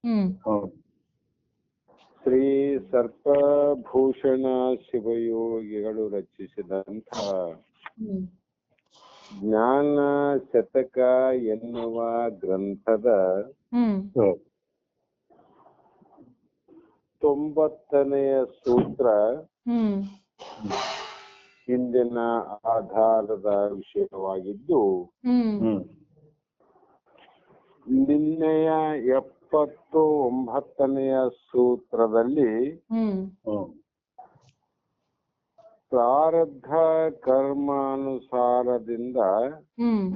ಹ್ಮ್ ಶ್ರೀ ಸರ್ಪಭೂಷಣ ಶಿವಯೋಗಿಗಳು ರಚಿಸಿದಂತಹ ಹ್ಮ್ ಜ್ಞಾನ ಶತಕ ಎನ್ನುವ ಗ್ರಂಥದ ಹ್ಮ್ 90ನೆಯ ಸೂತ್ರ ಹ್ಮ್ ಹಿಂದಿನ ಆಧಾರದ ವಿಷಯವಾಗಿದ್ದು, ಹ್ಮ್ ನಿನ್ನೆಯ 79ನೆಯ ಸೂತ್ರದಲ್ಲಿ ಹ್ಮ್ ಪ್ರಾರಬ್ಧ ಕರ್ಮಾನುಸಾರದಿಂದ ಹ್ಮ್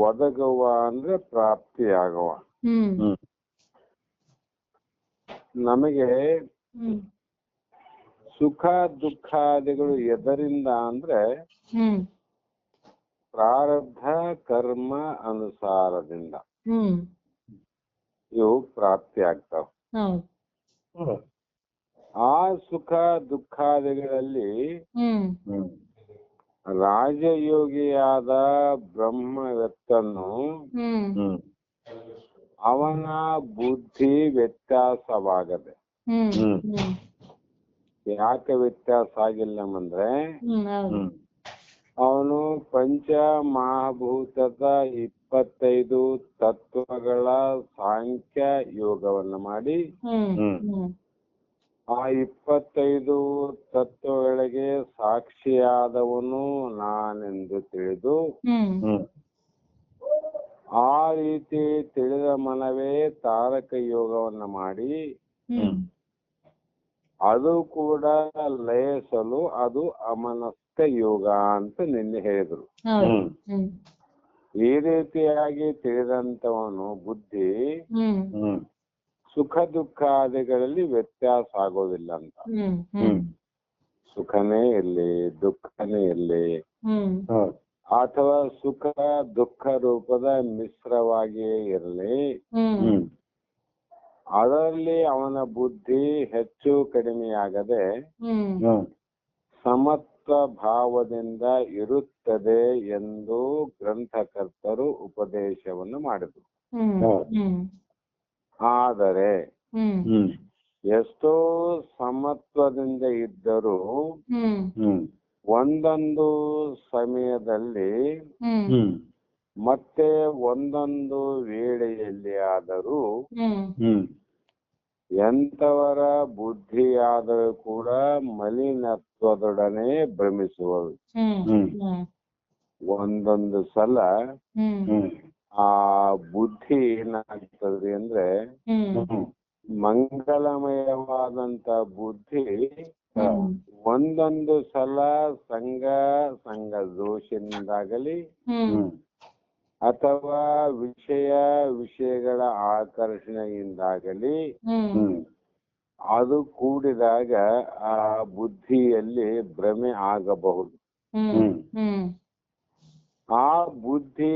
ಒದಗುವ ಅಂದ್ರೆ ಪ್ರಾಪ್ತಿಯಾಗುವ ಹ್ಮ್ ನಮಗೆ ಹ್ಮ್ ಸುಖ ದುಃಖಾದಿಗಳು ಎದರಿಂದ ಅಂದ್ರೆ ಹ್ಮ್ ಪ್ರಾರಬ್ಧ ಕರ್ಮ ಅನುಸಾರದಿಂದ ಹ್ಮ್ ಇವು ಪ್ರಾಪ್ತಿ ಆಗ್ತಾವ. ಹೌದು. ಆ ಸುಖ ದುಃಖಾದಿಗಳಲ್ಲಿ ಹ್ಮ್ ರಾಜಯೋಗಿಯಾದ ಬ್ರಹ್ಮವೆತ್ತನು ಹ್ಮ್ ಅವನ ಬುದ್ಧಿ ವ್ಯತ್ಯಾಸವಾಗದೆ. ಹ್ಮ್ ಹ್ಮ್ ಯಾಕೆ ವ್ಯತ್ಯಾಸ ಆಗಿಲ್ಲ ಅಂದ್ರೆ ಹೌದು. ಅವನು ಪಂಚ ಮಹಾಭೂತದ 25 ತತ್ವಗಳ ಸಾಂಖ್ಯ ಯೋಗವನ್ನು ಮಾಡಿ ಆ 25 ತತ್ವಗಳಿಗೆ ಸಾಕ್ಷಿಯಾದವನು ನಾನೆಂದು ತಿಳಿದು ಆ ರೀತಿ ತಿಳಿದ ಮನವೇ ತಾರಕ ಯೋಗವನ್ನು ಮಾಡಿ ಅದು ಕೂಡ ಲಯಿಸಲು ಅದು ಅಮನಸ್ಕ ಯೋಗ ಅಂತ ನಿನ್ನೆ ಹೇಳಿದ್ರು. ಈ ರೀತಿಯಾಗಿ ತಿಳಿದಂತವನು ಬುದ್ಧಿ ಸುಖ ದುಃಖಾದಿಗಳಲ್ಲಿ ವ್ಯತ್ಯಾಸ ಆಗೋದಿಲ್ಲ ಅಂತ. ಸುಖನೇ ಇರ್ಲಿ ದುಃಖನೇ ಇರ್ಲಿ ಅಥವಾ ಸುಖ ದುಃಖ ರೂಪದ ಮಿಶ್ರವಾಗಿಯೇ ಇರಲಿ, ಅದರಲ್ಲಿ ಅವನ ಬುದ್ಧಿ ಹೆಚ್ಚು ಕಡಿಮೆಯಾಗದೆ ಸಮತ್ವ ಭಾವದಿಂದ ಇರುತ್ತದೆ ಎಂದು ಗ್ರಂಥಕರ್ತರು ಉಪದೇಶವನ್ನು ಮಾಡಿದರು. ಆದರೆ ಎಷ್ಟೋ ಸಮತ್ವದಿಂದ ಇದ್ದರೂ ಒಂದೊಂದು ಸಮಯದಲ್ಲಿ ಮತ್ತೆ ಒಂದೊಂದು ವೇಳೆಯಲ್ಲಿ ಆದರೂ ಎಂಥವರ ಬುದ್ಧಿಯಾದರೂ ಕೂಡ ಮಲಿನತ್ವದೊಡನೆ ಭ್ರಮಿಸುವುದು. ಒಂದೊಂದು ಸಲ ಆ ಬುದ್ಧಿ ಏನಾಗ್ತದೆ ಅಂದ್ರೆ ಮಂಗಲಮಯವಾದಂತ ಬುದ್ಧಿ ಒಂದೊಂದು ಸಲ ಸಂಘ ದೋಷದಿಂದಾಗಲಿ ಅಥವಾ ವಿಷಯಗಳ ಆಕರ್ಷಣೆಯಿಂದಾಗಲಿ ಅದು ಕೂಡಿದಾಗ ಆ ಬುದ್ಧಿಯಲ್ಲಿ ಭ್ರಮೆ ಆಗಬಹುದು. ಆ ಬುದ್ಧಿ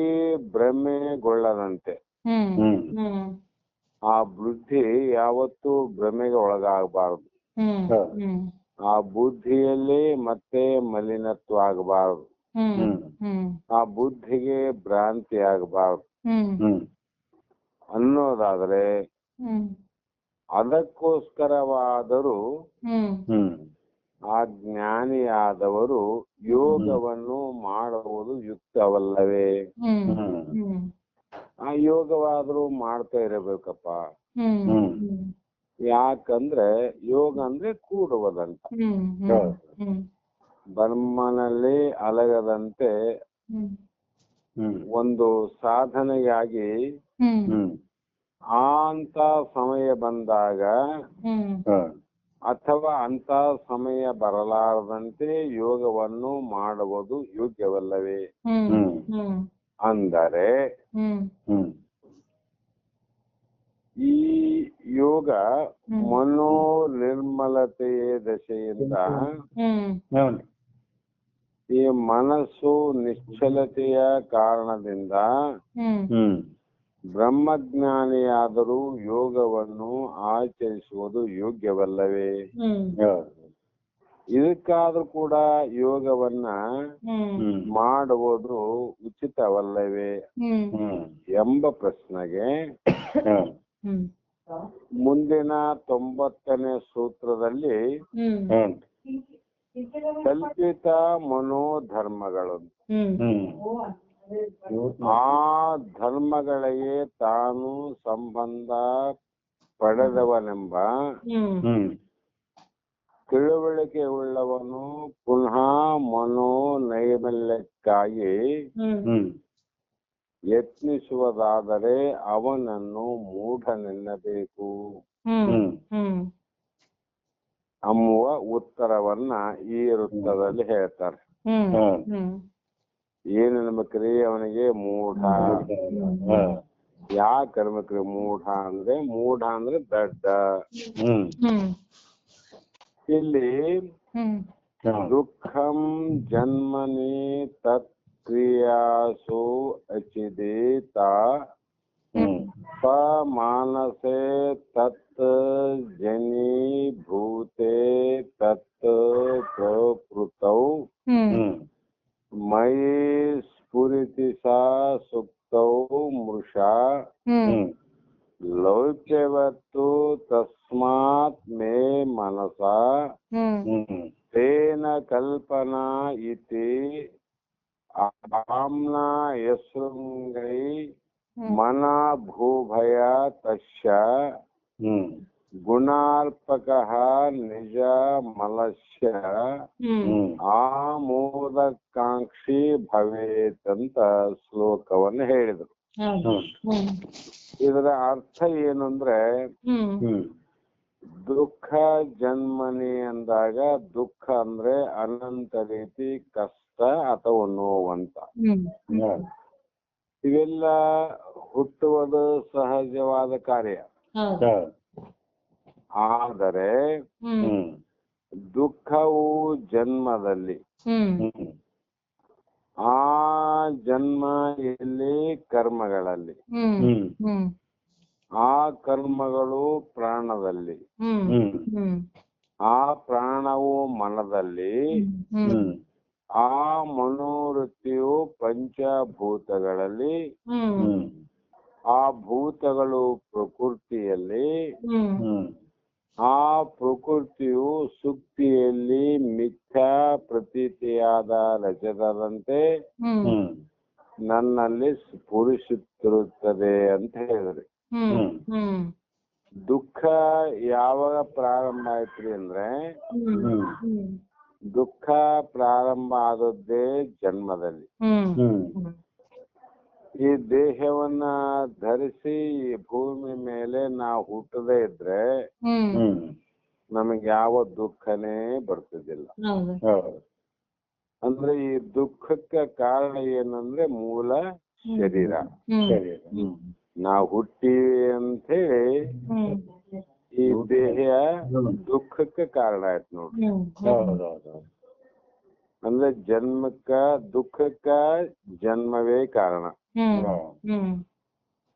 ಭ್ರಮೆಗೊಳ್ಳದಂತೆ ಆ ಬುದ್ಧಿ ಯಾವತ್ತೂ ಭ್ರಮೆಗೆ ಒಳಗಾಗಬಾರದು. ಆ ಬುದ್ಧಿಯಲ್ಲಿ ಮತ್ತೆ ಮಲಿನತ್ವ ಆಗಬಾರದು. ಆ ಬುದ್ಧಿಗೆ ಭ್ರಾಂತಿ ಆಗಬಾರದು ಅನ್ನೋದಾದ್ರೆ ಅದಕ್ಕೋಸ್ಕರವಾದರೂ ಆ ಜ್ಞಾನಿಯಾದವರು ಯೋಗವನ್ನು ಮಾಡುವುದು ಯುಕ್ತವಲ್ಲವೇ? ಆ ಯೋಗವಾದರೂ ಮಾಡ್ತಾ ಇರಬೇಕಪ್ಪ. ಯಾಕಂದ್ರೆ ಯೋಗ ಅಂದ್ರೆ ಕೂಡುವುದಂತ. ಬ್ರಹ್ಮನಲ್ಲಿ ಅಲಗದಂತೆ ಒಂದು ಸಾಧನೆಯಾಗಿ ಅಂತ ಸಮಯ ಬಂದಾಗ ಅಥವಾ ಅಂತ ಸಮಯ ಬರಲಾರದಂತೆ ಯೋಗವನ್ನು ಮಾಡುವುದು ಯೋಗ್ಯವಲ್ಲವೇ? ಅಂದರೆ ಈ ಯೋಗ ಮನೋ ನಿರ್ಮಲತೆಯ ದಶೆಯಿಂದ ಈ ಮನಸ್ಸು ನಿಶ್ಚಲತೆಯ ಕಾರಣದಿಂದ ಬ್ರಹ್ಮಜ್ಞಾನಿಯಾದರೂ ಯೋಗವನ್ನು ಆಚರಿಸುವುದು ಯೋಗ್ಯವಲ್ಲವೇ? ಇದಕ್ಕಾದ್ರೂ ಕೂಡ ಯೋಗವನ್ನ ಮಾಡುವುದು ಉಚಿತವಲ್ಲವೇ ಎಂಬ ಪ್ರಶ್ನೆಗೆ ಹ್ಮ್ ಮುಂದಿನ 90ನೇ ಸೂತ್ರದಲ್ಲಿ ಹ್ಮ್ ಹ್ಮ್ ಕಲ್ಪಿತ ಮನೋಧರ್ಮಗಳು, ಹ್ಮ್ ಆ ಧರ್ಮಗಳಿಗೆ ತಾನು ಸಂಬಂಧ ಪಡೆದವನೆಂಬ ಹ್ಮ್ ತಿಳುವಳಿಕೆ ಉಳ್ಳವನು ಪುನಃ ಮನೋನೈರ್ಮಲ್ಯಕ್ಕಾಗಿ ಹ್ಮ್ ಯತ್ನಿಸುವುದಾದರೆ ಅವನನ್ನು ಮೂಢನೆನ್ನಬೇಕು ಹ್ಮ್ ಹ್ಮ್ ಎಂಬುವ ಉತ್ತರವನ್ನ ಈ ವೃತ್ತದಲ್ಲಿ ಹೇಳ್ತಾರೆ. ಹ್ಮ್ ಹ್ಮ್ ಏನ್ ಅನ್ಬೇಕ್ರಿ ಅವನಿಗೆ? ಮೂಢ. ಯಾಕೆ ಅನ್ಬೇಕ್ರಿ ಮೂಢ ಅಂದ್ರೆ ದಡ್ಡ. ಹ್ಮ್ ಇಲ್ಲಿ ದುಃಖಂ ಜನ್ಮನಿ ತತ್ ಕ್ರಿಯಾಸು ಅಚಿದೇತ ಮಾನಸೆ ತತ್ ಜನಿಭೂತೆ ತತ್ ಪ್ರಕೃತೌ ಮಯಿ ಸ್ಫುರಿತಿ ಸಾ ಸುಪ್ತೌ ಮೃಷಾ ಲೌಕ್ಯವತ್ತು ತಸ್ಮಾತ್ ಮೇ ಮನಸಾ ತೇನ ಕಲ್ಪನಾ ಇತಿ ಆಮ್ನಾ ಯಶೃಂಗೈ ಮನ ಭೂಭಯ ತಸ್ಯ ಗುಣಾರ್ಪಕಃ ನಿಜ ಮಲಸ್ಯ ಆಮೋದಕಾಂಕ್ಷಿ ಭವೇತ್ ಅಂತ ಶ್ಲೋಕವನ್ನು ಹೇಳಿದರು. ಇದರ ಅರ್ಥ ಏನಂದ್ರೆ, ದುಃಖ ಜನ್ಮನಿ ಅಂದಾಗ ದುಃಖ ಅಂದ್ರೆ ಅನಂತ ರೀತಿ ಕಷ್ಟ ಅಥವಾ ನೋವಂತ. ಇವೆಲ್ಲ ಹುಟ್ಟುವುದು ಸಹಜವಾದ ಕಾರ್ಯ. ಆದರೆ ದುಃಖವು ಜನ್ಮದಲ್ಲಿ, ಆ ಜನ್ಮ ಎಲ್ಲಿ? ಕರ್ಮಗಳಲ್ಲಿ. ಆ ಕರ್ಮಗಳು ಪ್ರಾಣದಲ್ಲಿ, ಆ ಪ್ರಾಣವು ಮನದಲ್ಲಿ, ಆ ಮನೋವೃತ್ತಿಯು ಪಂಚಭೂತಗಳಲ್ಲಿ, ಆ ಭೂತಗಳು ಪ್ರಕೃತಿಯಲ್ಲಿ, ಆ ಪ್ರಕೃತಿಯು ಸುಕ್ತಿಯಲ್ಲಿ ಮಿಥ್ಯಾ ಪ್ರತೀತಿಯಾದ ರಜತದಂತೆ ನನ್ನಲ್ಲಿ ಸ್ಫುರಿಸುತ್ತಿರುತ್ತದೆ ಅಂತ ಹೇಳಿದ್ರಿ. ದುಃಖ ಯಾವಾಗ ಪ್ರಾರಂಭ ಆಯ್ತ್ರಿ ಅಂದ್ರೆ, ದುಃಖ ಪ್ರಾರಂಭ ಆದದ್ದೇ ಜನ್ಮದಲ್ಲಿ. ಈ ದೇಹವನ್ನ ಧರಿಸಿ ಈ ಭೂಮಿ ಮೇಲೆ ನಾವು ಹುಟ್ಟದೇ ಇದ್ರೆ ನಮಗೆ ಯಾವ ದುಃಖನೇ ಬರ್ತಿದ್ದಿಲ್ಲ. ಅಂದ್ರೆ ಈ ದುಃಖಕ್ಕೆ ಕಾರಣ ಏನಂದ್ರೆ ಮೂಲ ಶರೀರ. ನಾವು ಹುಟ್ಟಿವಿ ಅಂತ ಹೇಳಿ ಈ ದೇಹ ದುಃಖಕ್ಕೆ ಕಾರಣ ಆಯ್ತು ನೋಡ್ರಿ. ಅಂದ್ರೆ ದುಃಖಕ್ಕ ಜನ್ಮವೇ ಕಾರಣ.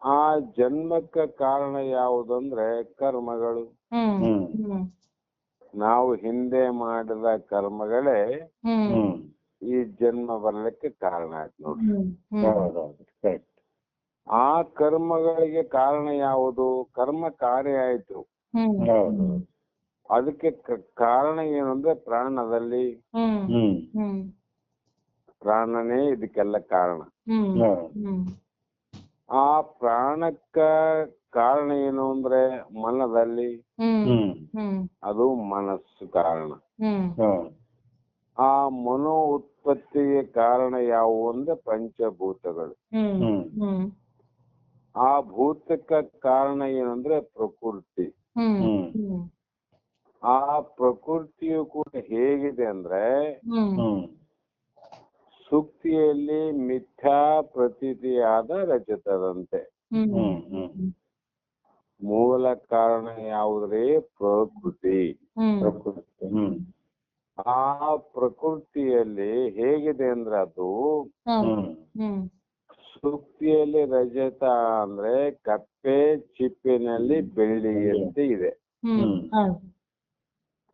ಆ ಜನ್ಮಕ್ಕ ಕಾರಣ ಯಾವುದಂದ್ರೆ ಕರ್ಮಗಳು. ನಾವು ಹಿಂದೆ ಮಾಡಿದ ಕರ್ಮಗಳೇ ಈ ಜನ್ಮ ಬರ್ಲಿಕ್ಕೆ ಕಾರಣ ಆಯ್ತು ನೋಡ್ರಿ. ಆ ಕರ್ಮಗಳಿಗೆ ಕಾರಣ ಯಾವುದು? ಕರ್ಮ ಕಾರ್ಯ ಆಯ್ತು. ಅದಕ್ಕೆ ಕಾರಣ ಏನಂದ್ರೆ ಪ್ರಾಣದಲ್ಲಿ. ಪ್ರಾಣನೇ ಇದಕ್ಕೆಲ್ಲ ಕಾರಣ. ಆ ಪ್ರಾಣಕ್ಕ ಕಾರಣ ಏನು ಅಂದ್ರೆ ಮನದಲ್ಲಿ, ಅದು ಮನಸ್ಸು ಕಾರಣ. ಆ ಮನೋ ಉತ್ಪತ್ತಿಗೆ ಕಾರಣ ಯಾವುವು ಅಂದ್ರೆ ಪಂಚಭೂತಗಳು. ಆ ಭೂತಕ್ಕ ಕಾರಣ ಏನಂದ್ರೆ ಪ್ರಕೃತಿ. ಆ ಪ್ರಕೃತಿಯು ಕೂಡ ಹೇಗಿದೆ ಅಂದ್ರೆ ಸುಕ್ತಿಯಲ್ಲಿ ಮಿಥ್ಯಾ ಪ್ರತೀತಿಯಾದ ರಜತದಂತೆ. ಮೂಲ ಕಾರಣ ಯಾವುದ್ರಿ? ಪ್ರಕೃತಿ. ಆ ಪ್ರಕೃತಿಯಲ್ಲಿ ಹೇಗಿದೆ ಅಂದ್ರೆ ಅದು ಸುಕ್ತಿಯಲ್ಲಿ ರಜತ ಅಂದ್ರೆ ಕಪ್ಪೆ ಚಿಪ್ಪಿನಲ್ಲಿ ಬೆಳ್ಳಿಯಂತೆ ಇದೆ.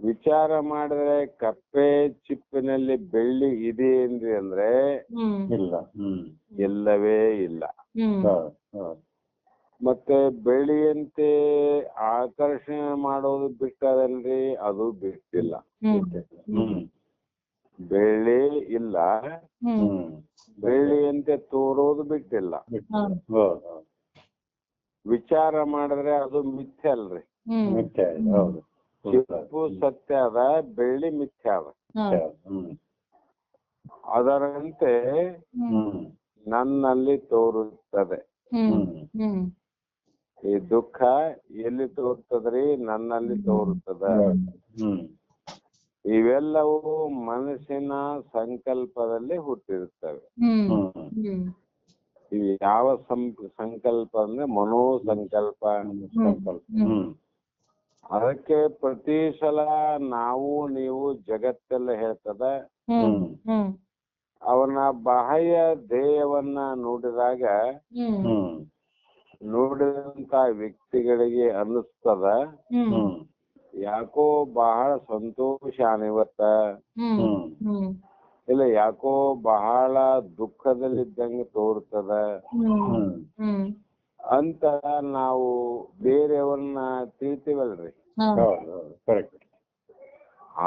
ವಿಚಾರ ಮಾಡಿದ್ರೆ ಕಪ್ಪೆ ಚಿಪ್ಪಿನಲ್ಲಿ ಬೆಳ್ಳಿ ಇದೆ ಅಂದ್ರೆ ಇಲ್ಲ, ಇಲ್ಲವೇ ಇಲ್ಲ. ಮತ್ತೆ ಬೆಳ್ಳಿಯಂತೆ ಆಕರ್ಷಣೆ ಮಾಡೋದು ಬಿಟ್ಟದಲ್ರಿ, ಅದು ಬಿಟ್ಟಿಲ್ಲ. ಹ್ಮ್ ಬೆಳ್ಳಿ ಇಲ್ಲ, ಹ್ಮ್ ಬೆಳ್ಳಿಯಂತೆ ತೋರೋದು ಬಿಟ್ಟಿಲ್ಲ. ಹೌದು ವಿಚಾರ ಮಾಡಿದ್ರೆ ಅದು ಮಿಥ್ಯೆ ಅಲ್ರಿ. ಮಿಥ್ಯೆ ಹೌದು ಕೆಂಪು ಸತ್ಯ ಅದ, ಬೆಳ್ಳಿ ಮಿಥ್ಯೆ ಅದ. ಹ್ಮ್ ಅದರಂತೆ ಹ್ಮ್ ನನ್ನಲ್ಲಿ ತೋರುತ್ತದೆ. ಹ್ಮ್ ಈ ದುಃಖ ಎಲ್ಲಿ ತೋರ್ತದ್ರಿ? ನನ್ನಲ್ಲಿ ತೋರುತ್ತದ. ಹ್ಮ್ ಇವೆಲ್ಲವೂ ಮನಸ್ಸಿನ ಸಂಕಲ್ಪದಲ್ಲಿ ಹುಟ್ಟಿರುತ್ತವೆ. ಇವು ಯಾವ ಸಂಕಲ್ಪ ಅಂದ್ರೆ ಮನೋ ಸಂಕಲ್ಪ. ಅದಕ್ಕೆ ಪ್ರತಿ ಸಲ ನಾವು ನೀವು ಜಗತ್ತೆಲ್ಲ ಹೇಳ್ತದ ಅವನ ಬಾಹ್ಯ ಧ್ಯೇಯವನ್ನ ನೋಡಿದಾಗ ನೋಡಿದಂತ ವ್ಯಕ್ತಿಗಳಿಗೆ ಅನ್ನಿಸ್ತದ, ಯಾಕೋ ಬಹಳ ಸಂತೋಷ ಇವತ್ತ, ಇಲ್ಲ ಯಾಕೋ ಬಹಳ ದುಃಖದಲ್ಲಿದ್ದಂಗೆ ತೋರ್ತದ ಅಂತ ನಾವು ಬೇರೆಯವ್ರನ್ನ ತಿಳಿತೀವಲ್ರಿ.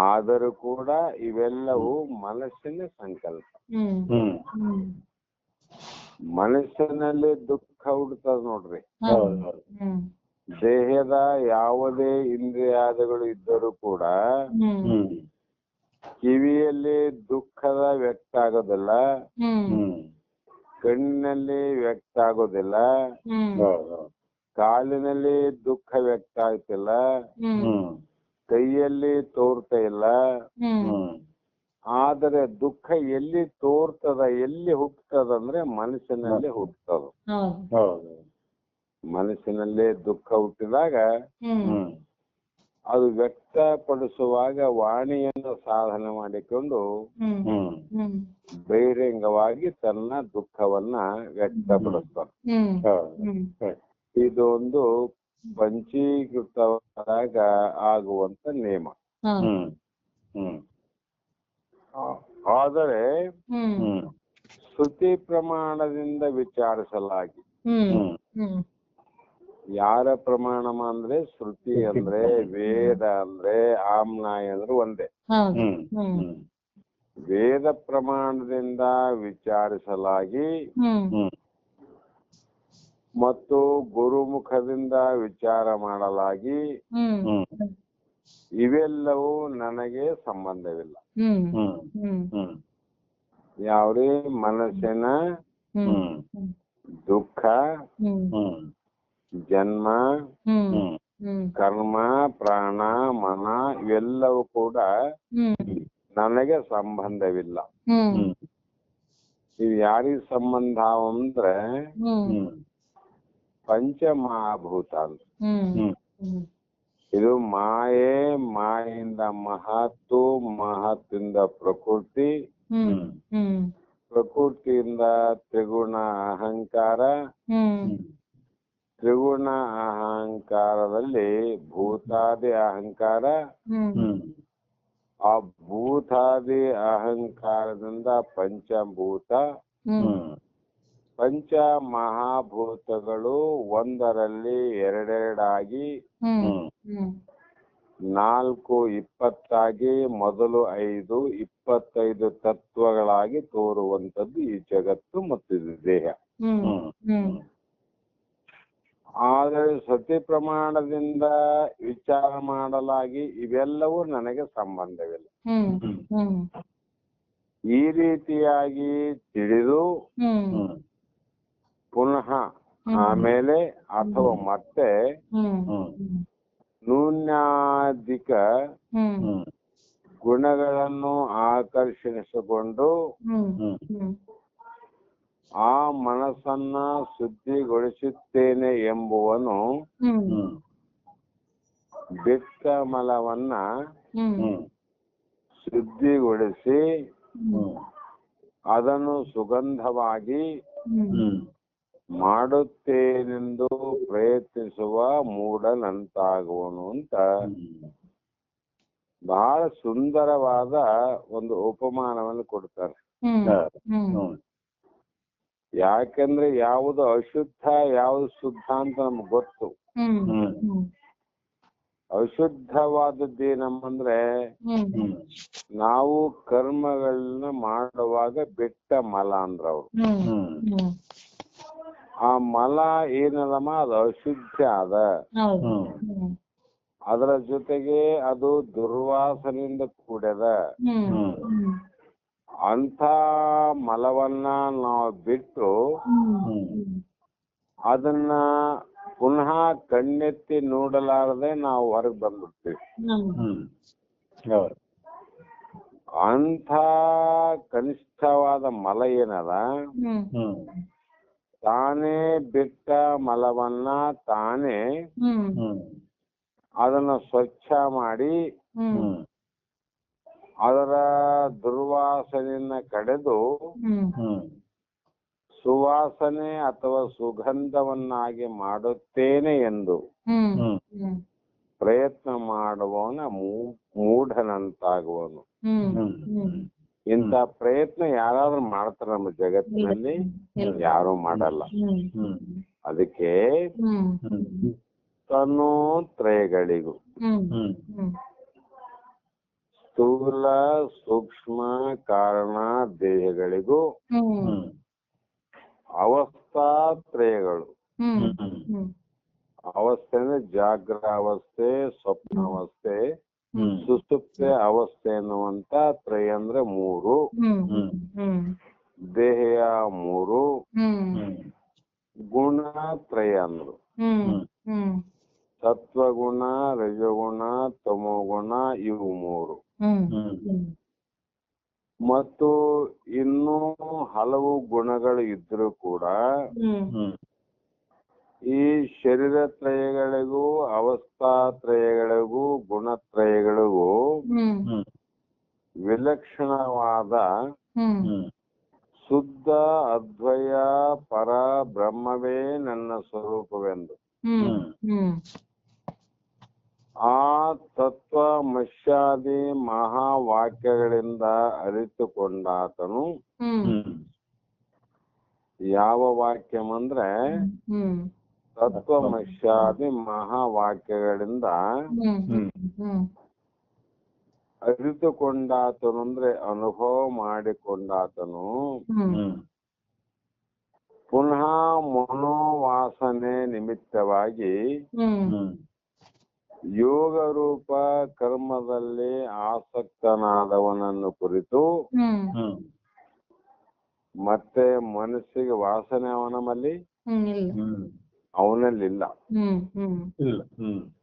ಆದರೂ ಕೂಡ ಇವೆಲ್ಲವೂ ಮನಸ್ಸಿನ ಸಂಕಲ್ಪ. ಮನಸ್ಸಿನಲ್ಲಿ ದುಃಖ ಹುಡ್ತದ ನೋಡ್ರಿ. ದೇಹದ ಯಾವುದೇ ಇಂದ್ರಿಯಾದಿಗಳು ಇದ್ದರೂ ಕೂಡ ಕಿವಿಯಲ್ಲಿ ದುಃಖದ ವ್ಯಕ್ತ ಆಗೋದಿಲ್ಲ, ಕಣ್ಣಿನಲ್ಲಿ ವ್ಯಕ್ತ ಆಗೋದಿಲ್ಲ, ಕಾಲಿನಲ್ಲಿ ದುಃಖ ವ್ಯಕ್ತ ಆಗ್ತಿಲ್ಲ, ಕೈಯಲ್ಲಿ ತೋರ್ತಾ ಇಲ್ಲ. ಆದರೆ ದುಃಖ ಎಲ್ಲಿ ತೋರ್ತದ, ಎಲ್ಲಿ ಹುಟ್ಟುತ್ತದ ಅಂದ್ರೆ ಮನಸ್ಸಿನಲ್ಲಿ ಹುಟ್ಟುತ್ತದ. ಮನಸ್ಸಿನಲ್ಲೇ ದುಃಖ ಹುಟ್ಟಿದಾಗ ಅದು ವ್ಯಕ್ತಪಡಿಸುವಾಗ ವಾಣಿಯನ್ನು ಸಾಧನೆ ಮಾಡಿಕೊಂಡು ಬಹಿರಂಗವಾಗಿ ತನ್ನ ದುಃಖವನ್ನ ವ್ಯಕ್ತಪಡಿಸ್ತಾನೆ. ಇದು ಒಂದು ಪಂಚೀಕೃತವಾದಾಗ ಆಗುವಂತ ನಿಯಮ. ಆದರೆ ಶ್ರುತಿ ಪ್ರಮಾಣದಿಂದ ವಿಚಾರಿಸಲಾಗಿ, ಯಾರ ಪ್ರಮಾಣ ಅಂದ್ರೆ ಶ್ರುತಿ ಅಂದ್ರೆ ವೇದ ಅಂದ್ರೆ ಆಮ್ನಾಯ ಅಂದ್ರೆ ಒಂದೇ. ವೇದ ಪ್ರಮಾಣದಿಂದ ವಿಚಾರಿಸಲಾಗಿ ಮತ್ತು ಗುರುಮುಖದಿಂದ ವಿಚಾರ ಮಾಡಲಾಗಿ ಇವೆಲ್ಲವೂ ನನಗೆ ಸಂಬಂಧವಿಲ್ಲ. ಯಾವುದೇ ಮನಸ್ಸಿನ ದುಃಖ, ಜನ್ಮ, ಕರ್ಮ, ಪ್ರಾಣ, ಮನ ಇವೆಲ್ಲವೂ ಕೂಡ ನನಗೆ ಸಂಬಂಧವಿಲ್ಲ. ಇವು ಯಾರಿಗೆ ಸಂಬಂಧ ಅಂದ್ರೆ ಪಂಚಮಹಾಭೂತ ಅಂತ. ಇದು ಮಾಯೆ, ಮಾಯಿಂದ ಮಹತ್ತು, ಮಹತ್ತಿಂದ ಪ್ರಕೃತಿ, ಪ್ರಕೃತಿಯಿಂದ ತ್ರಿಗುಣ ಅಹಂಕಾರ, ತ್ರಿಗುಣ ಅಹಂಕಾರದಲ್ಲಿ ಭೂತಾದಿ ಅಹಂಕಾರ, ಆ ಭೂತಾದಿ ಅಹಂಕಾರದಿಂದ ಪಂಚಭೂತ, ಪಂಚ ಮಹಾಭೂತಗಳು ಒಂದರಲ್ಲಿ ಎರಡೆರಡಾಗಿ 4 20 ಮೊದಲು 5 25 ತತ್ವಗಳಾಗಿ ತೋರುವಂತದ್ದು ಈ ಜಗತ್ತು ಮತ್ತು ಇದು ದೇಹ. ಆದರೆ ಸತಿ ಪ್ರಮಾಣದಿಂದ ವಿಚಾರ ಮಾಡಲಾಗಿ ಇವೆಲ್ಲವೂ ನನಗೆ ಸಂಬಂಧವಿಲ್ಲ. ಈ ರೀತಿಯಾಗಿ ತಿಳಿದು ಪುನಃ ಆಮೇಲೆ ಅಥವಾ ಮತ್ತೆ ನ್ಯೂನ್ಯಾಧಿಕ ಗುಣಗಳನ್ನು ಆಕರ್ಷಿಸಿಕೊಂಡು ಆ ಮನಸ್ಸನ್ನ ಶುದ್ಧಿಗೊಳಿಸುತ್ತೇನೆ ಎಂಬುವನು ಬೆಕ್ಕ ಮಲವನ್ನ ಶುದ್ಧಿಗೊಳಿಸಿ ಅದನ್ನು ಸುಗಂಧವಾಗಿ ಮಾಡುತ್ತೇನೆಂದು ಪ್ರಯತ್ನಿಸುವ ಮೂಢನಂತಾಗುವನು ಅಂತ ಬಹಳ ಸುಂದರವಾದ ಒಂದು ಉಪಮಾನವನ್ನು ಕೊಡ್ತಾರೆ. ಯಾಕಂದ್ರೆ ಯಾವುದು ಅಶುದ್ಧ ಯಾವುದು ಶುದ್ಧ ಅಂತ ನಮ್ಗೆ ಗೊತ್ತು. ಅಶುದ್ಧವಾದದ್ದೇನಂದ್ರೆ ನಾವು ಕರ್ಮಗಳನ್ನ ಮಾಡುವಾಗ ಬಿಟ್ಟ ಮಲ ಅಂದ್ರ ಅವ್ರು. ಆ ಮಲ ಏನಲ್ಲಮ್ಮ ಅದು ಅಶುದ್ಧ ಅದ. ಅದರ ಜೊತೆಗೆ ಅದು ದುರ್ವಾಸನೆಯಿಂದ ಕೂಡ್ಯದ. ಅಂತ ಮಲವನ್ನ ನಾವು ಬಿಟ್ಟು ಅದನ್ನ ಪುನಃ ಕಣ್ಣೆತ್ತಿ ನೋಡಲಾರದೆ ನಾವು ಹೊರಗೆ ಬಂದ್ಬಿಡ್ತೀವಿ. ಅಂಥ ಕನಿಷ್ಠವಾದ ಮಲ ಏನದ ತಾನೇ ಬಿಟ್ಟ ಮಲವನ್ನ ತಾನೇ ಅದನ್ನ ಸ್ವಚ್ಛ ಮಾಡಿ ಅದರ ದುರ್ವಾಸನೆಯನ್ನ ಕಡೆದು ಸುವಾಸನೆ ಅಥವಾ ಸುಗಂಧವನ್ನಾಗಿ ಮಾಡುತ್ತೇನೆ ಎಂದು ಪ್ರಯತ್ನ ಮಾಡುವವನ ಮೂಢನಂತಾಗುವನು. ಇಂಥ ಪ್ರಯತ್ನ ಯಾರಾದ್ರೂ ಮಾಡ್ತಾರ ನಮ್ಮ ಜಗತ್ತಿನಲ್ಲಿ? ಯಾರು ಮಾಡಲ್ಲ. ಅದಕ್ಕೆ ತನ್ನೋತ್ರಯಗಳಿಗೂ ಸ್ಥೂಲ ಸೂಕ್ಷ್ಮ ಕಾರಣ ದೇಹಗಳಿಗೂ ಅವಸ್ಥಾತ್ರಯಗಳು. ಅವಸ್ಥೆ ಅಂದ್ರೆ ಜಾಗ್ರಾವಸ್ಥೆ, ಸ್ವಪ್ನಾವಸ್ಥೆ, ಸುಸುಪ್ತ ಅವಸ್ಥೆ ಎನ್ನುವಂತ ತ್ರಯ ಅಂದ್ರೆ ಮೂರು. ದೇಹ ಮೂರು, ಗುಣತ್ರಯ ಅಂದ್ರು. ಸತ್ವಗುಣ, ರಜಗುಣ, ತಮೋಗುಣ ಇವು ಮೂರು. ಮತ್ತು ಇನ್ನೂ ಹಲವು ಗುಣಗಳು ಇದ್ರೂ ಕೂಡ ಈ ಶರೀರ ತ್ರಯಗಳಿಗೂ ಅವಸ್ಥಾತ್ರಯಗಳಿಗೂ ಗುಣತ್ರಯಗಳಿಗೂ ವಿಲಕ್ಷಣವಾದ ಶುದ್ಧ ಅದ್ವಯ ಪರ ಬ್ರಹ್ಮವೇ ನನ್ನ ಸ್ವರೂಪವೆಂದು ಆ ತತ್ವ ಮಶ್ಯಾದಿ ಮಹಾವಾಕ್ಯಗಳಿಂದ ಅರಿತುಕೊಂಡಾತನು. ಯಾವ ವಾಕ್ಯಂದ್ರೆ ತತ್ವ ಮಶ್ಯಾದಿ ಮಹಾವಾಕ್ಯಗಳಿಂದ ಅರಿತುಕೊಂಡಾತನು ಅಂದ್ರೆ ಅನುಭವ ಮಾಡಿಕೊಂಡಾತನು. ಪುನಃ ಮನೋವಾಸನೆ ನಿಮಿತ್ತವಾಗಿ ಯೋಗ ರೂಪ ಕರ್ಮದಲ್ಲಿ ಆಸಕ್ತನಾದವನನ್ನು ಕುರಿತು ಮತ್ತೆ ಮನಸ್ಸಿಗೆ ವಾಸನೆ ಅವನಲ್ಲಿ ಅವನಲ್ಲಿಲ್ಲ.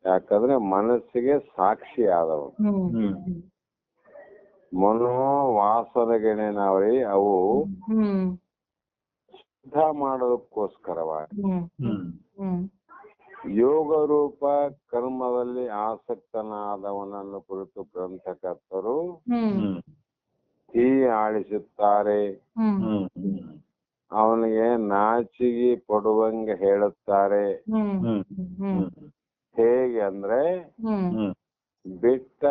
ಯಾಕಂದ್ರೆ ಮನಸ್ಸಿಗೆ ಸಾಕ್ಷಿ ಆದವನು. ಮನೋವಾಸನೆಗಳೇನಾವ್ರಿ ಅವು ಶುದ್ಧ ಮಾಡೋದಕ್ಕೋಸ್ಕರವಾಗಿ ಯೋಗ ರೂಪ ಕರ್ಮದಲ್ಲಿ ಆಸಕ್ತನಾದವನನ್ನು ಕುರಿತು ಗ್ರಂಥಕರ್ತರು ಆಳಿಸುತ್ತಾರೆ. ಅವನಿಗೆ ನಾಚಿಗೆ ಪಡುವಂಗೆ ಹೇಳುತ್ತಾರೆ. ಹೇಗೆ ಅಂದ್ರೆ ಬಿಟ್ಟ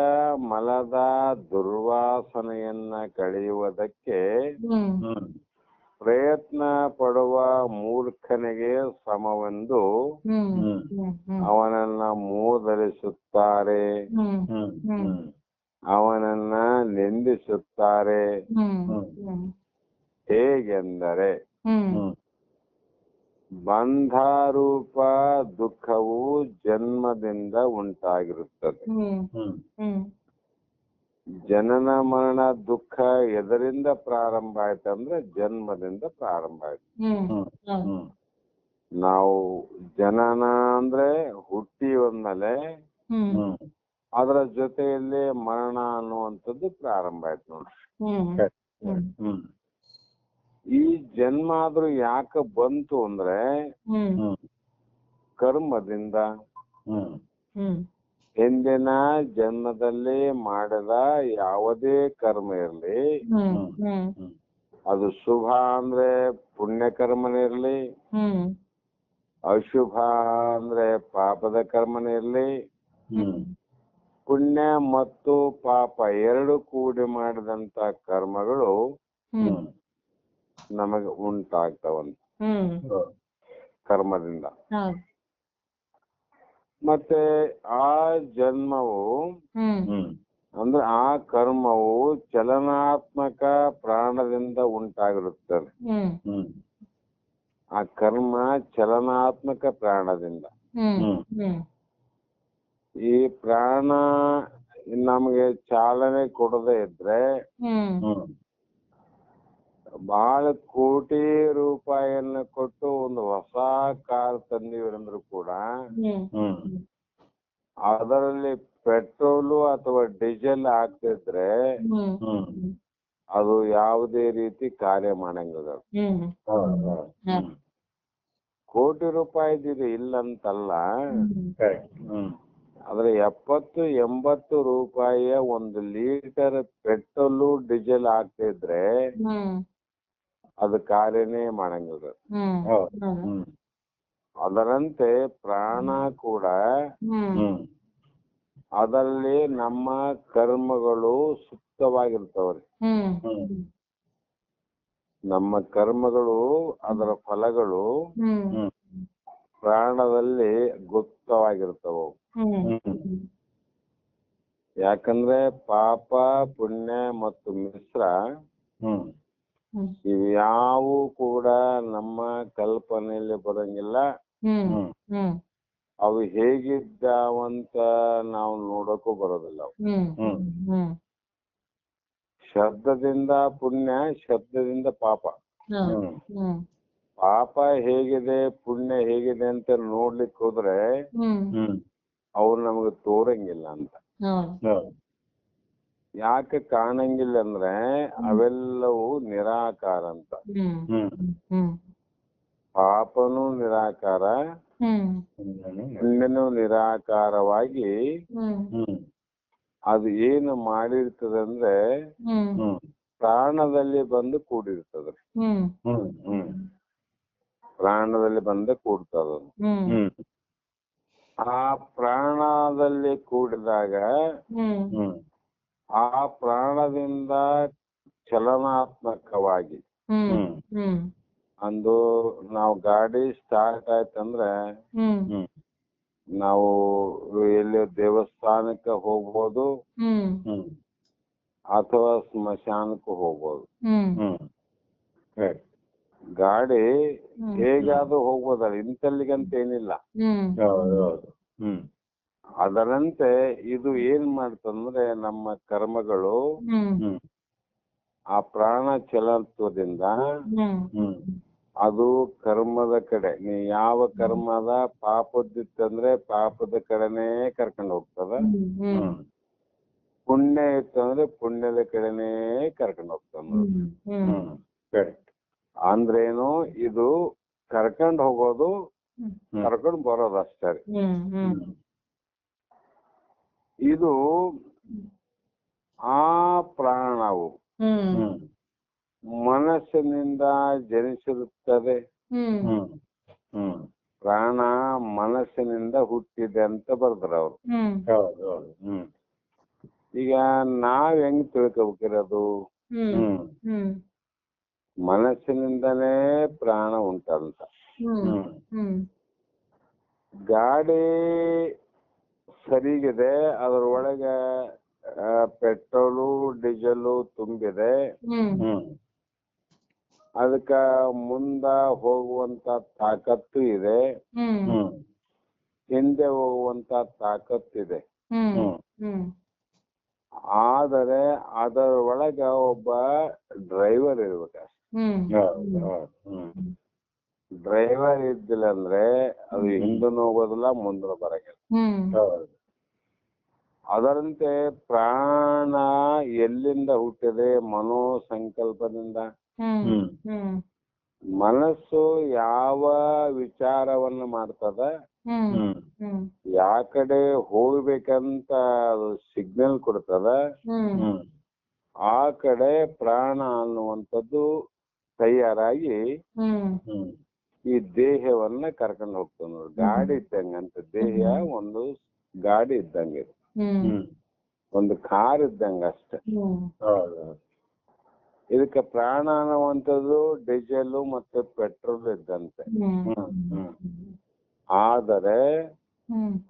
ಮಲದ ದುರ್ವಾಸನೆಯನ್ನ ಕಳೆಯುವುದಕ್ಕೆ ಪ್ರಯತ್ನ ಪಡುವ ಮೂರ್ಖನಿಗೆ ಸಮವೆಂದು ಅವನನ್ನ ಮೂದಲಿಸುತ್ತಾರೆ, ಅವನನ್ನ ನಿಂದಿಸುತ್ತಾರೆ. ಹೇಗೆಂದರೆ ಬಂಧಾರೂಪ ದುಃಖವು ಜನ್ಮದಿಂದ ಉಂಟಾಗಿರುತ್ತದೆ. ಜನನ ಮರಣ ದುಃಖ ಎದರಿಂದ ಪ್ರಾರಂಭ ಆಯ್ತಂದ್ರೆ ಜನ್ಮದಿಂದ ಪ್ರಾರಂಭ ಆಯ್ತು. ನಾವು ಜನನ ಅಂದ್ರೆ ಹುಟ್ಟಿ ಹೋದ್ಮೇಲೆ ಅದರ ಜೊತೆಯಲ್ಲಿ ಮರಣ ಅನ್ನುವಂಥದ್ದು ಪ್ರಾರಂಭ ಆಯ್ತು ನೋಡ್ರಿ. ಈ ಜನ್ಮ ಆದ್ರೂ ಯಾಕೆ ಬಂತು ಅಂದ್ರೆ ಕರ್ಮದಿಂದ. ಹಿಂದಿನ ಜನ್ಮದಲ್ಲಿ ಮಾಡಿದ ಯಾವುದೇ ಕರ್ಮ ಇರ್ಲಿ, ಅದು ಶುಭ ಅಂದ್ರೆ ಪುಣ್ಯ ಕರ್ಮನೇ ಇರ್ಲಿ, ಅಶುಭ ಅಂದ್ರೆ ಪಾಪದ ಕರ್ಮನೇ ಇರ್ಲಿ, ಪುಣ್ಯ ಮತ್ತು ಪಾಪ ಎರಡು ಕೂಡಿ ಮಾಡಿದಂತ ಕರ್ಮಗಳು ನಮಗೆ ಉಂಟಾಗ್ತಾವಂತ ಹ್ಮ್ ಕರ್ಮದಿಂದ. ಹೌದು ಮತ್ತೆ ಆ ಜನ್ಮವು ಹ್ಮ್ ಹ್ಮ್ ಅಂದ್ರೆ ಆ ಕರ್ಮವು ಚಲನಾತ್ಮಕ ಪ್ರಾಣದಿಂದ ಉಂಟಾಗಿರುತ್ತದೆ. ಹ್ಮ್ ಹ್ಮ್ ಆ ಕರ್ಮ ಚಲನಾತ್ಮಕ ಪ್ರಾಣದಿಂದ. ಹ್ಮ್ ಹ್ಮ್ ಹ್ಮ್ ಈ ಪ್ರಾಣ ನಮಗೆ ಚಾಲನೆ ಕೊಡದೇ ಇದ್ರೆ ಹ್ಮ್ ಹ್ಮ್ ಬಹಳ ಕೋಟಿ ರೂಪಾಯಿಯನ್ನ ಕೊಟ್ಟು ಒಂದು ಹೊಸ ಕಾರ್ ತಂದಿವರಂದ್ರೂ ಕೂಡ ಹ್ಮ್ ಹ್ಮ್ ಅದರಲ್ಲಿ ಪೆಟ್ರೋಲು ಅಥವಾ ಡೀಸೆಲ್ ಹಾಕ್ತಿದ್ರೆ ಹ್ಮ್ ಹ್ಮ್ ಅದು ಯಾವುದೇ ರೀತಿ ಕಾರ್ಯ ಮಾಡಂಗಿಲ್ಲ. ಹ್ಮ್ ಹೌದು ಹೌದು ಹ್ಮ್ ಕೋಟಿ ರೂಪಾಯಿದಿದೆ ಇಲ್ಲಂತಲ್ಲ, ಕರೆಕ್ಟ್ ಹ್ಮ್ ಆದ್ರೆ 70-80 ರೂಪಾಯಿಯ 1 ಲೀಟರ್ ಪೆಟ್ರೋಲು ಡೀಸೆಲ್ ಹಾಕ್ತಿದ್ರೆ ಹ್ಮ್ ಅದು ಕಾರ್ಯನೇ ಮಾಡಂಗಿಲ್ಲ. ಹ್ಮ್ ಹೌದು ಹ್ಮ್ ಅದರಂತೆ ಪ್ರಾಣ ಕೂಡ ಹ್ಮ್ ಹ್ಮ್ ಅದರಲ್ಲಿ ನಮ್ಮ ಕರ್ಮಗಳು ಸುಪ್ತವಾಗಿರ್ತವ್ರಿ. ಹ್ಮ್ ಹ್ಮ್ ನಮ್ಮ ಕರ್ಮಗಳು ಅದರ ಫಲಗಳು ಹ್ಮ್ ಹ್ಮ್ ಪ್ರಾಣದಲ್ಲಿ ಗುಪ್ತವಾಗಿರ್ತವು. ಹ್ಮ್ ಹ್ಮ್ ಯಾಕಂದ್ರೆ ಪಾಪ ಪುಣ್ಯ ಮತ್ತು ಮಿಶ್ರ ಹ್ಮ್ ಇವ್ಯಾವು ಕೂಡ ನಮ್ಮ ಕಲ್ಪನೆಯಲ್ಲಿ ಬರಂಗಿಲ್ಲ. ಹ್ಮ್ ಹ್ಮ್ ಹ್ಮ್ ಅವು ಹೇಗಿದ್ದಾವಂತ ನಾವು ನೋಡಕ್ಕೂ ಬರೋದಿಲ್ಲ. ಹ್ಮ್ ಹ್ಮ್ ಹ್ಮ್ ಶಬ್ದದಿಂದ ಪುಣ್ಯ, ಶಬ್ದದಿಂದ ಪಾಪ. ಹ್ಮ್ ಹ್ಮ್ ಪಾಪ ಹೇಗಿದೆ ಪುಣ್ಯ ಹೇಗಿದೆ ಅಂತ ನೋಡ್ಲಿಕ್ಕೆ ಹೋದ್ರೆ ಹ್ಮ್ ಹ್ಮ್ ಅವ್ರು ನಮಗೆ ತೋರಂಗಿಲ್ಲ ಅಂತ. ಹೌದು ಹೌದು ಯಾಕೆ ಕಾಣಂಗಿಲ್ಲ ಅಂದ್ರೆ ಅವೆಲ್ಲವೂ ನಿರಾಕಾರ ಅಂತ. ಹ್ಮ್ ಹ್ಮ್ ಹ್ಮ್ ಪಾಪನೂ ನಿರಾಕಾರ, ಹ್ಮ್ ಪುಣ್ಯನೂ ನಿರಾಕಾರವಾಗಿ ಹ್ಮ್ ಹ್ಮ್ ಅದು ಏನು ಮಾಡಿರ್ತದೆ ಅಂದ್ರೆ ಹ್ಮ್ ಹ್ಮ್ ಪ್ರಾಣದಲ್ಲಿ ಬಂದು ಕೂಡಿರ್ತದೆ. ಹ್ಮ್ ಹ್ಮ್ ಹ್ಮ್ ಪ್ರಾಣದಲ್ಲಿ ಬಂದು ಕೂಡ್ತದ. ಹ್ಮ್ ಹ್ಮ್ ಆ ಪ್ರಾಣದಲ್ಲಿ ಕೂಡಿದಾಗ ಹ್ಮ್ ಹ್ಮ್ ಆ ಪ್ರಾಣದಿಂದ ಚಲನಾತ್ಮಕವಾಗಿ ಹ್ಮ್ ಹ್ಮ್ ಹ್ಮ್ ಅಂದು ನಾವು ಗಾಡಿ ಸ್ಟಾರ್ಟ್ ಆಯ್ತಂದ್ರೆ ಹ್ಮ್ ಹ್ಮ್ ನಾವು ಎಲ್ಲಿ ದೇವಸ್ಥಾನಕ್ಕೆ ಹೋಗ್ಬೋದು ಹ್ಮ್ ಹ್ಮ್ ಅಥವಾ ಸ್ಮಶಾನಕ್ಕೆ ಹೋಗ್ಬೋದು. ಹ್ಮ್ ಹ್ಮ್ ಕರೆಕ್ಟ್ ಗಾಡಿ ಹ್ಮ್ ಹೇಗಾದ್ರೂ ಹೋಗ್ಬೋದಲ್ಲ, ಇಂತಲ್ಲಿಗಂತ ಏನಿಲ್ಲ. ಹ್ಮ್ ಹೌದು ಹೌದು ಹ್ಮ್ ಅದರಂತೆ ಇದು ಏನ್ ಮಾಡ್ತಂದ್ರೆ ನಮ್ಮ ಕರ್ಮಗಳು ಹ್ಮ್ ಹ್ಮ್ ಆ ಪ್ರಾಣ ಚಲತ್ವದಿಂದ ಹ್ಮ್ ಹ್ಮ್ ಅದು ಕರ್ಮದ ಕಡೆ, ನೀ ಯಾವ ಕರ್ಮದ ಪಾಪದಿತ್ತಂದ್ರೆ ಪಾಪದ ಕಡೆನೇ ಕರ್ಕೊಂಡು ಹೋಗ್ತದ. ಹ್ಮ್ ಹ್ಮ್ ಪುಣ್ಯ ಇತ್ತಂದ್ರೆ ಪುಣ್ಯದ ಕಡೆನೇ ಕರ್ಕೊಂಡು ಹೋಗ್ತದ. ಹ್ಮ್ ಹ್ಮ್ ಕರೆಕ್ಟ್ ಅಂದ್ರೇನು, ಇದು ಕರ್ಕೊಂಡು ಹೋಗೋದು ಕರ್ಕೊಂಡು ಬರೋದು ಅಷ್ಟೇ. ಹ್ಮ್ ಹ್ಮ್ ಇದು ಆ ಪ್ರಾಣವು ಹ್ಮ್ ಹ್ಮ್ ಮನಸ್ಸಿನಿಂದ ಜನಿಸಿರುತ್ತದೆ. ಹ್ಮ್ ಹ್ಮ್ ಹ್ಮ್ ಪ್ರಾಣ ಮನಸ್ಸಿನಿಂದ ಹುಟ್ಟಿದೆ ಅಂತ ಬರ್ದ್ರ ಅವ್ರು. ಹ್ಮ್ ಹೌದು ಹೌದು ಹ್ಮ್ ಈಗ ನಾವ್ ಹೆಂಗ್ ತಿಳ್ಕೊಬೇಕಿರೋದು, ಹ್ಮ್ ಹ್ಮ್ ಹ್ಮ್ ಮನಸ್ಸಿನಿಂದನೇ ಪ್ರಾಣ ಉಂಟಂತ. ಹ್ಮ್ ಹ್ಮ್ ಹ್ಮ್ ಗಾಡಿ ಸರಿಗಿದೆ, ಅದ್ರೊಳಗೆ ಪೆಟ್ರೋಲು ಡೀಸೆಲು ತುಂಬಿದೆ, ಹ್ಮ್ ಹ್ಮ್ ಅದಕ್ಕ ಮುಂದ ಹೋಗುವಂತ ತಾಕತ್ತು ಇದೆ, ಹ್ಮ್ ಹ್ಮ್ ಹಿಂದೆ ಹೋಗುವಂತ ತಾಕತ್ತಿದೆ. ಹ್ಮ್ ಹ್ಮ್ ಹ್ಮ್ ಆದರೆ ಅದರ ಒಳಗ ಒಬ್ಬ ಡ್ರೈವರ್ ಇರ್ಬೇಕ. ಹ್ಮ್ ಹೌದು ಹೌದು ಹ್ಮ್ ಡ್ರೈವರ್ ಇದ್ದಿಲ್ಲ ಅಂದ್ರೆ ಅದು ಹಿಂದೂ ಹೋಗೋದಿಲ್ಲ, ಮುಂದೆ ಬರಂಗಿಲ್ಲ. ಹ್ಮ್ ಹೌದು ಅದರಂತೆ ಪ್ರಾಣ ಎಲ್ಲಿಂದ ಹುಟ್ಟಿದೆ? ಮನೋ ಸಂಕಲ್ಪದಿಂದ. ಹ್ಮ್ ಹ್ಮ್ ಹ್ಮ್ ಮನಸ್ಸು ಯಾವ ವಿಚಾರವನ್ನು ಮಾಡ್ತದ, ಹ್ಮ್ ಹ್ಮ್ ಹ್ಮ್ ಯಾ ಕಡೆ ಹೋಗ್ಬೇಕಂತ ಅದು ಸಿಗ್ನಲ್ ಕೊಡ್ತದ, ಹ್ಮ್ ಹ್ಮ್ ಆ ಕಡೆ ಪ್ರಾಣ ಅನ್ನುವಂಥದ್ದು ತಯಾರಾಗಿ ಹ್ಮ್ ಹ್ಮ್ ಈ ದೇಹವನ್ನ ಕರ್ಕೊಂಡು ಹೋಗ್ತದೆ. ನೋಡಿ, ಗಾಡಿ ಇದ್ದಂಗಂತ ದೇಹ ಒಂದು ಗಾಡಿ ಇದ್ದಂಗೆ, ಹ್ಮ್ ಹ್ಮ್ ಒಂದು ಕಾರ್ ಇದ್ದಂಗ ಅಷ್ಟೆ. ಹ್ಮ್ ಹೌದು ಇದಕ್ಕೆ ಪ್ರಾಣ ಅನ್ನುವಂಥದ್ದು ಡೀಸೆಲ್ ಮತ್ತೆ ಪೆಟ್ರೋಲ್ ಇದ್ದಂತೆ. ಆದರೆ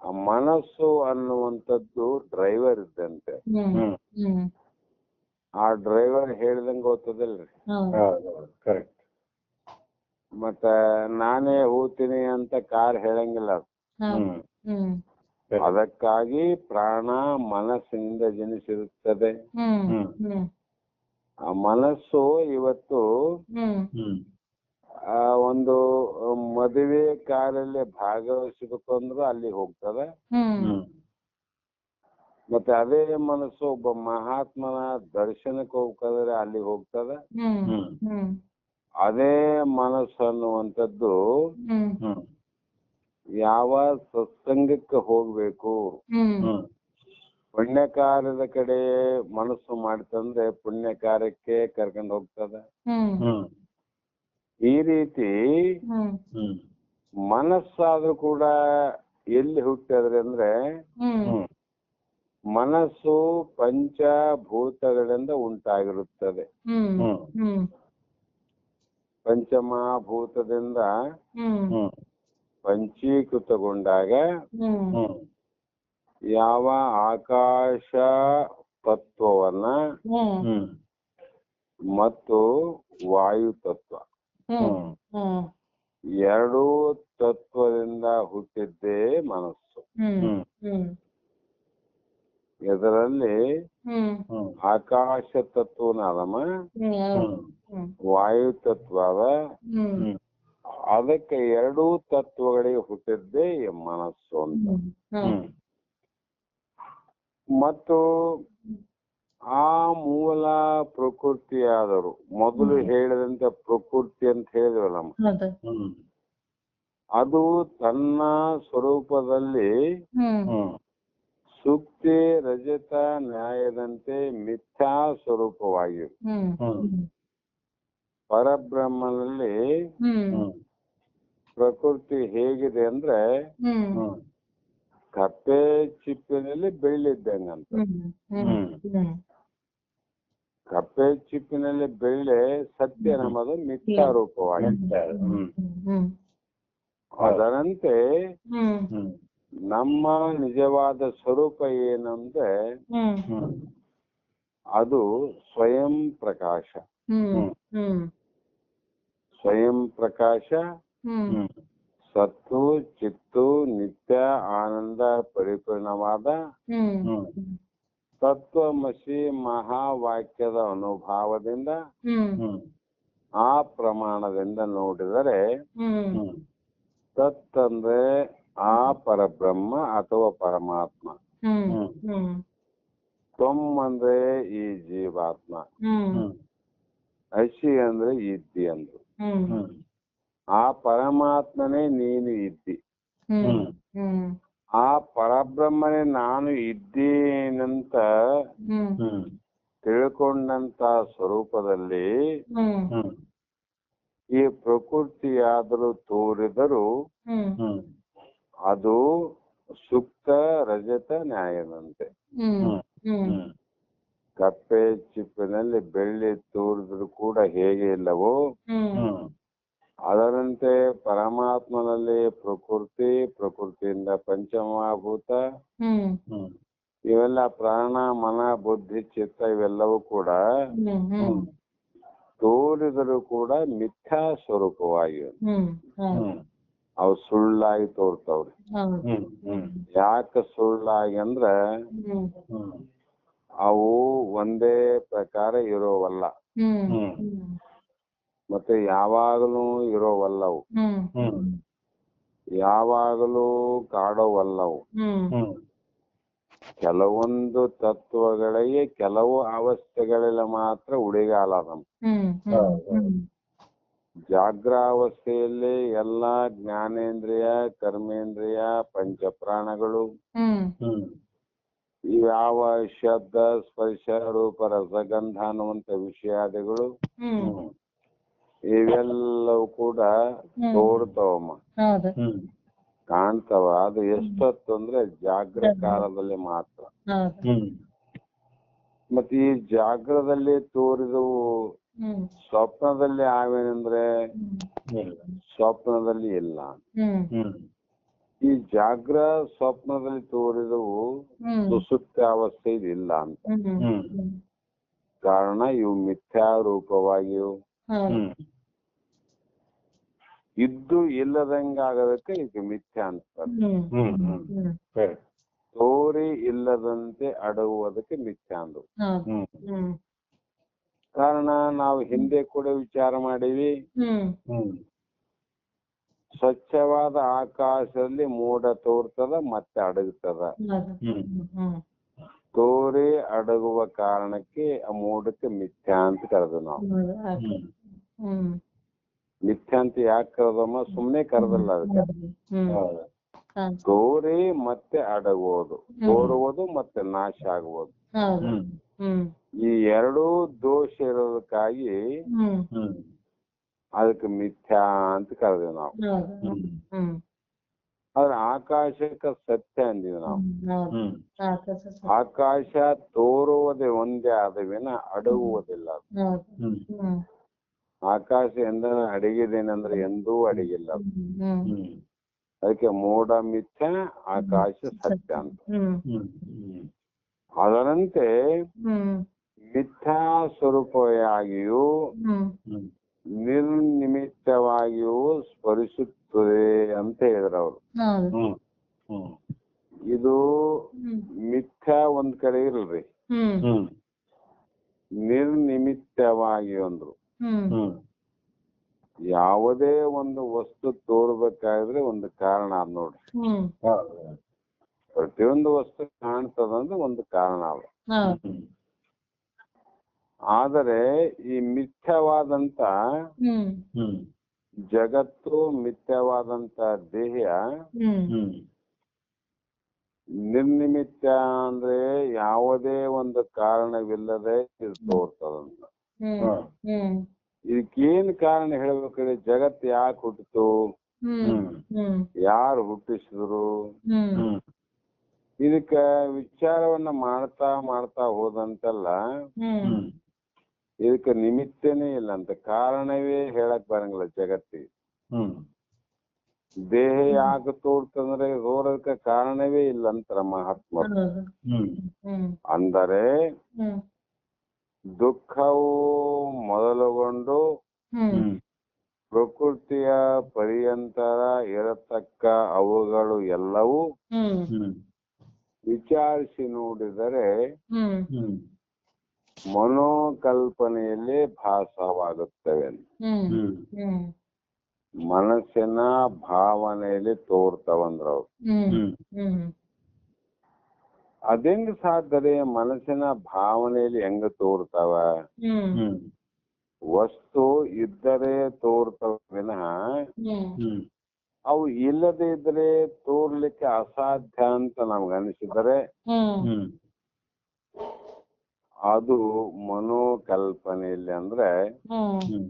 ಆ ಮನಸ್ಸು ಅನ್ನುವಂಥದ್ದು ಡ್ರೈವರ್ ಇದ್ದಂತೆ. ಆ ಡ್ರೈವರ್ ಹೇಳ್ದಂಗೆ ಗೊತ್ತದಿಲ್ರಿ. ಕರೆಕ್ಟ್. ಮತ್ತ ನಾನೇ ಹೋಗ್ತೀನಿ ಅಂತ ಕಾರ್ ಹೇಳಂಗಿಲ್ಲ. ಅದಕ್ಕಾಗಿ ಪ್ರಾಣ ಮನಸ್ಸಿನಿಂದ ಜನಿಸಿರುತ್ತದೆ. ಆ ಮನಸ್ಸು ಇವತ್ತು ಒಂದು ಮದುವೆ ಕಾರ್ಯಲ್ಲಿ ಭಾಗವಹಿಸಬೇಕು ಅಂದ್ರೂ ಅಲ್ಲಿ ಹೋಗ್ತದೆ. ಮತ್ತೆ ಅದೇ ಮನಸ್ಸು ಒಬ್ಬ ಮಹಾತ್ಮನ ದರ್ಶನಕ್ಕೆ ಹೋಗ್ಬೇಕಾದ್ರೆ ಅಲ್ಲಿ ಹೋಗ್ತದೆ. ಅದೇ ಮನಸ್ಸು ಅನ್ನುವಂಥದ್ದು ಯಾವ ಸತ್ಸಂಗಕ್ಕೆ ಹೋಗ್ಬೇಕು, ಪುಣ್ಯ ಕಾರ್ಯದ ಕಡೆ ಮನಸ್ಸು ಮಾಡ್ತಂದ್ರೆ ಪುಣ್ಯ ಕಾರ್ಯಕ್ಕೆ ಕರ್ಕೊಂಡು ಹೋಗ್ತದೆ. ಈ ರೀತಿ ಮನಸ್ಸಾದ್ರೂ ಕೂಡ ಎಲ್ಲಿ ಹುಟ್ಟದ್ರೆ ಅಂದ್ರೆ ಮನಸ್ಸು ಪಂಚಭೂತಗಳಿಂದ ಉಂಟಾಗಿರುತ್ತದೆ. ಪಂಚಮಹಾಭೂತದಿಂದ ಪಂಚೀಕೃತಗೊಂಡಾಗ ಯಾವ ಆಕಾಶ ತತ್ವವನ್ನ ಮತ್ತು ವಾಯು ತತ್ವ ಎರಡೂ ತತ್ವದಿಂದ ಹುಟ್ಟಿದ್ದೇ ಮನಸ್ಸು. ಇದರಲ್ಲಿ ಆಕಾಶ ತತ್ವನ ಅದಮ, ವಾಯು ತತ್ವ ಅದ. ಅದಕ್ಕೆ ಎರಡೂ ತತ್ವಗಳಿಗೆ ಹುಟ್ಟಿದ್ದೇ ಮನಸ್ಸು ಅಂತ. ಮತ್ತು ಆ ಮೂಲ ಪ್ರಕೃತಿಯಾದರು ಮೊದಲು ಹೇಳಿದಂತೆ ಪ್ರಕೃತಿ ಅಂತ ಹೇಳಿದ್ವಲ್ಲ, ಅದು ತನ್ನ ಸ್ವರೂಪದಲ್ಲಿ ಸುಕ್ತಿ ರಜತ ನ್ಯಾಯದಂತೆ ಮಿಥ್ಯಾ ಸ್ವರೂಪವಾಗಿದೆ. ಪರಬ್ರಹ್ಮನಲ್ಲಿ ಪ್ರಕೃತಿ ಹೇಗಿದೆ ಅಂದ್ರೆ ಕಪ್ಪೆ ಚಿಪ್ಪಿನಲ್ಲಿ ಬೆಳ್ಳಿದ್ದಂಗಂತ. ಕಪ್ಪೆ ಚಿಪ್ಪಿನಲ್ಲಿ ಬೆಳ್ಳೆ ಸತ್ಯ ನಮ್ಮದು ಮಿಥ್ಯಾ ರೂಪವಾಗಿದೆ. ಅದರಂತೆ ನಮ್ಮ ನಿಜವಾದ ಸ್ವರೂಪ ಏನಂದ್ರೆ ಅದು ಸ್ವಯಂ ಪ್ರಕಾಶ. ಸ್ವಯಂ ಪ್ರಕಾಶ ಸತ್ತು ಚಿತ್ತು ನಿತ್ಯ ಆನಂದ ಪರಿಪೂರ್ಣವಾದ ತತ್ವಮಸಿ ಮಹಾವಾಕ್ಯದ ಅನುಭಾವದಿಂದ ಆ ಪ್ರಮಾಣದಿಂದ ನೋಡಿದರೆ ತತ್ ಅಂದ್ರೆ ಆ ಪರಬ್ರಹ್ಮ ಅಥವಾ ಪರಮಾತ್ಮ, ತ್ವಂ ಅಂದ್ರೆ ಈ ಜೀವಾತ್ಮ, ಅಶಿ ಅಂದ್ರೆ ಇದ್ದಿ ಅಂದ್ರು. ಆ ಪರಮಾತ್ಮನೇ ನೀನು ಇದ್ದಿ. ಆ ಪರಬ್ರಹ್ಮನೇ ನಾನು ಇದ್ದೀನಂತ ತಿಳ್ಕೊಂಡಂತ ಸ್ವರೂಪದಲ್ಲಿ ಈ ಪ್ರಕೃತಿಯಾದರೂ ತೋರಿದರೂ ಅದು ಸುಕ್ತ ರಜತ ನ್ಯಾಯದಂತೆ. ಕಪ್ಪೆ ಚಿಪ್ಪಿನಲ್ಲಿ ಬೆಳ್ಳಿ ತೋರಿದ್ರು ಕೂಡ ಹೇಗೆ ಇಲ್ಲವೋ ಅದರಂತೆ ಪರಮಾತ್ಮನಲ್ಲಿ ಪ್ರಕೃತಿ, ಪ್ರಕೃತಿಯಿಂದ ಪಂಚಮಹಾಭೂತ, ಇವೆಲ್ಲ ಪ್ರಾಣ ಮನ ಬುದ್ಧಿ ಚಿತ್ತ ಇವೆಲ್ಲವೂ ಕೂಡ ತೋರಿದರೂ ಕೂಡ ಮಿಥ್ಯಾ ಸ್ವರೂಪವಾಗಿವೆ. ಅವು ಸುಳ್ಳಾಗಿ ತೋರ್ತವ್ರಿ. ಯಾಕೆ ಸುಳ್ಳಾಗಿ ಅಂದ್ರ ಅವು ಒಂದೇ ಪ್ರಕಾರ ಇರೋವಲ್ಲ, ಮತ್ತೆ ಯಾವಾಗಲೂ ಇರೋವಲ್ಲವು, ಯಾವಾಗಲೂ ಕಾಡೋವಲ್ಲವು. ಕೆಲವೊಂದು ತತ್ವಗಳಿಗೆ ಕೆಲವು ಅವಸ್ಥೆಗಳಲ್ಲಿ ಮಾತ್ರ ಉಳಿಗಾಲ. ಜಾಗ್ರಾವಸ್ಥೆಯಲ್ಲಿ ಎಲ್ಲಾ ಜ್ಞಾನೇಂದ್ರಿಯ ಕರ್ಮೇಂದ್ರಿಯ ಪಂಚಪ್ರಾಣಗಳು ಯಾವ ಶಬ್ದ ಸ್ಪರ್ಶ ರೂಪ ರಸಗಂಧ ಅನ್ನುವಂತ ವಿಷಯಾದಿಗಳು ಇವೆಲ್ಲವೂ ಕೂಡ ತೋರ್ತಾವಮ್ಮ, ಕಾಣ್ತಾವ. ಅದು ಎಷ್ಟೊತ್ತು ಅಂದ್ರೆ ಜಾಗ್ರ ಕಾಲದಲ್ಲಿ ಮಾತ್ರ. ಮತ್ತೆ ಈ ಜಾಗ್ರದಲ್ಲಿ ತೋರಿದವು ಹ್ಮ್ ಸ್ವಪ್ನದಲ್ಲಿ ಆವೇನೆಂದ್ರೆ ಇಲ್ಲ. ಸ್ವಪ್ನದಲ್ಲಿ ಇಲ್ಲ. ಹ್ಮ್ ಹ್ಮ್ ಈ ಜಾಗ್ರ ಸ್ವಪ್ನದಲ್ಲಿ ತೋರಿದವು ಹ್ಮ್ ಸುಷುಪ್ತಾವಸ್ಥೆಯಲ್ಲಿ ಇಲ್ಲ ಅಂತ. ಹ್ಮ್ ಹ್ಮ್ ಹ್ಮ್ ಕಾರಣ ಇವು ಮಿಥ್ಯಾರೂಪವಾಗಿಯೂ ಹೌದು. ಹ್ಮ್ ಇದ್ದು ಇಲ್ಲದಂಗಾಗೋದಕ್ಕೆ ಈಗ ಮಿಥ್ಯಾ ಅಂತಾರೆ. ಹ್ಮ್ ಹ್ಮ್ ಹ್ಮ್ ಹ್ಮ್ ಕರೆಕ್ಟ್. ತೋರಿ ಇಲ್ಲದಂತೆ ಅಡಗುವುದಕ್ಕೆ ಮಿಥ್ಯಾ ಅಂದ್ರು. ಹೌದು. ಹ್ಮ್ ಹ್ಮ್ ಕಾರಣ ನಾವು ಹಿಂದೆ ಕೂಡ ವಿಚಾರ ಮಾಡೀವಿ. ಹ್ಮ್ ಹ್ಮ್ ಸ್ವಚ್ಛವಾದ ಆಕಾಶದಲ್ಲಿ ಮೋಡ ತೋರ್ತದ ಮತ್ತೆ ಅಡಗುತ್ತದ. ಹೌದು. ಹ್ಮ್ ಹ್ಮ್ ತೋರಿ ಅಡಗುವ ಕಾರಣಕ್ಕೆ ಆ ಮೋಡಕ್ಕೆ ಮಿಥ್ಯಾ ಅಂತ ಕರೆದು ನಾವು. ಹೌದು. ಆಯ್ತು. ಹ್ಮ್ ಹ್ಮ್ ಮಿಥ್ಯಾ ಅಂತ ಯಾಕೆ ಕರೆದಮ್ಮ? ಸುಮ್ನೆ ಕರೆದಲ್ಲ ಅದಕ್ಕೆ. ಹ್ಮ್ ಹೌದು. ಹೌದು. ತೋರಿ ಮತ್ತೆ ಅಡಗುವುದು, ತೋರುವುದು ಮತ್ತೆ ನಾಶ ಆಗುವುದು. ಹೌದು. ಹ್ಮ್ ಹ್ಮ್ ಈ ಎರಡೂ ದೋಷ ಇರೋದಕ್ಕಾಗಿ ಹ್ಮ್ ಹ್ಮ್ ಅದಕ್ಕೆ ಮಿಥ್ಯಾ ಅಂತ ಕರೆದೇವು ನಾವು. ಹೌದು. ಹ್ಮ್ ಹ್ಮ್ ಆದ್ರೆ ಆಕಾಶಕ್ಕೆ ಸತ್ಯ ಅಂದೀವಿ ನಾವು. ಹೌದು. ಹ್ಮ್ ಆಕಾಶ ಸ- ಆಕಾಶ ತೋರುವುದೇ ಒಂದೇ ಆದವಿನ ಅಡಗುವುದಿಲ್ಲ. ಹೌದು. ಹ್ಮ್ ಹ್ಮ್ ಆಕಾಶ ಎಂದನ ಅಡಗಿದೇನೆಂದ್ರೆ ಎಂದೂ ಅಡಗಿಲ್ಲ. ಹ್ಮ್ ಹ್ಮ್ ಅದಕ್ಕೆ ಮೋಡ ಮಿಥ್ಯ, ಆಕಾಶ ಸತ್ಯ ಅಂತ. ಹ್ಮ್ ಹ್ಮ್ ಹ್ಮ್ ಅದರಂತೆ ಹ್ಮ್ ಮಿಥ್ಯಾ ಸ್ವರೂಪವಾಗಿಯೂ ಹ್ಮ್ ಹ್ಮ್ ನಿರ್ನಿಮಿತ್ತವಾಗಿಯೂ ಸ್ಮರಿಸುತ್ತದೆ ಅಂತ ಹೇಳಿದ್ರು ಅವರು. ಹೌದು. ಹ್ಮ್ ಹ್ಮ್ ಇದು ಹ್ಮ್ ಮಿಥ್ಯಾ ಒಂದ್ ಕಡೆ ಇರಲ್ರಿ, ಹ್ಮ್ ಹ್ಮ್ ನಿರ್ನಿಮಿತ್ತವಾಗಿ ಅಂದ್ರು. ಹ್ಮ್ ಹ್ಮ್ ಯಾವುದೇ ಒಂದು ವಸ್ತು ತೋರ್ಬೇಕಾದ್ರೆ ಒಂದು ಕಾರಣ ಅದ್ ನೋಡ್ರಿ. ಹ್ಮ್ ಹೌದು. ಪ್ರತಿಯೊಂದು ವಸ್ತು ಕಾಣ್ತದಂದ್ರೆ ಒಂದು ಕಾರಣ ಅದ. ಹೌದು. ಹ್ಮ್ ಆದರೆ ಈ ಮಿಥ್ಯವಾದಂತ ಹ್ಮ್ ಹ್ಮ್ ಜಗತ್ತು, ಮಿಥ್ಯವಾದಂತ ದೇಹ ಹ್ಮ್ ಹ್ಮ್ ನಿರ್ನಿಮಿತ್ತ ಅಂದ್ರೆ ಯಾವುದೇ ಒಂದು ಕಾರಣವಿಲ್ಲದೆ ಇದು ತೋರ್ತದಂತ. ಹ್ಮ್ ಹಾ. ಹ್ಮ್ ಇದಕ್ಕೇನ್ ಕಾರಣ ಹೇಳ್ಬೇಕ್ರಿ? ಜಗತ್ ಯಾಕೆ ಹುಟ್ಟಿತು? ಹ್ಮ್ ಹ್ಮ್ ಹ್ಮ್ ಯಾರು ಹುಟ್ಟಿಸಿದ್ರು? ಹ್ಮ್ ಹ್ಮ್ ಇದಕ್ಕ ವಿಚಾರವನ್ನ ಮಾಡ್ತಾ ಮಾಡ್ತಾ ಹೋದಂತೆಲ್ಲ ಹ್ಮ್ ಹ್ಮ್ ಇದಕ್ಕೆ ನಿಮಿತ್ತನೇ ಇಲ್ಲ ಅಂತ, ಕಾರಣವೇ ಹೇಳಕ್ ಬರಂಗಿಲ್ಲ ಜಗತ್ತಿಗೆ. ಹ್ಮ್ ದೇಹ ಯಾಕೆ ತೋರ್ತಂದ್ರೆ ತೋರಕ್ಕೆ ಕಾರಣವೇ ಇಲ್ಲ ಅಂತಾರ ಮಹಾತ್ಮರು. ಹೌದು. ಹ್ಮ್ ಹ್ಮ್ ಅಂದರೆ ಹ್ಮ್ ದುಃಖವು ಮೊದಲುಗೊಂಡು ಹ್ಮ್ ಹ್ಮ್ ಪ್ರಕೃತಿಯ ಪರ್ಯಂತರ ಇರತಕ್ಕ ಅವುಗಳು ಎಲ್ಲವೂ ಹ್ಮ್ ಹ್ಮ್ ವಿಚಾರಿಸಿ ನೋಡಿದರೆ ಹ್ಮ್ ಹ್ಮ್ ಮನೋಕಲ್ಪನೆಯಲ್ಲಿ ಭಾಸವಾಗುತ್ತವೆ. ಹ್ಮ್ ಹ್ಮ್ ಹ್ಮ್ ಮನಸ್ಸಿನ ಭಾವನೆಯಲ್ಲಿ ತೋರ್ತವಂದ್ರ ಅವ್ರು. ಹ್ಮ್ ಹ್ಮ್ ಹ್ಮ್ ಅದೆಂಗ್ ಸಾಧ್ಯ? ಮನಸ್ಸಿನ ಭಾವನೆಯಲ್ಲಿ ಹೆಂಗ ತೋರ್ತಾವ? ಹ್ಮ್ ಹ್ಮ್ ವಸ್ತು ಇದ್ದರೆ ತೋರ್ತವ ವಿನಃ ಹ್ಮ್ ಹ್ಮ್ ಅವು ಇಲ್ಲದೆ ಇದ್ರೆ ತೋರ್ಲಿಕ್ಕೆ ಅಸಾಧ್ಯ ಅಂತ ನಮ್ಗೆ ಅನಿಸಿದರೆ ಹ್ಮ್ ಹ್ಮ್ ಅದು ಮನೋಕಲ್ಪನೆಯಲ್ಲಿ. ಅಂದ್ರೆ ಹ್ಮ್ ಹ್ಮ್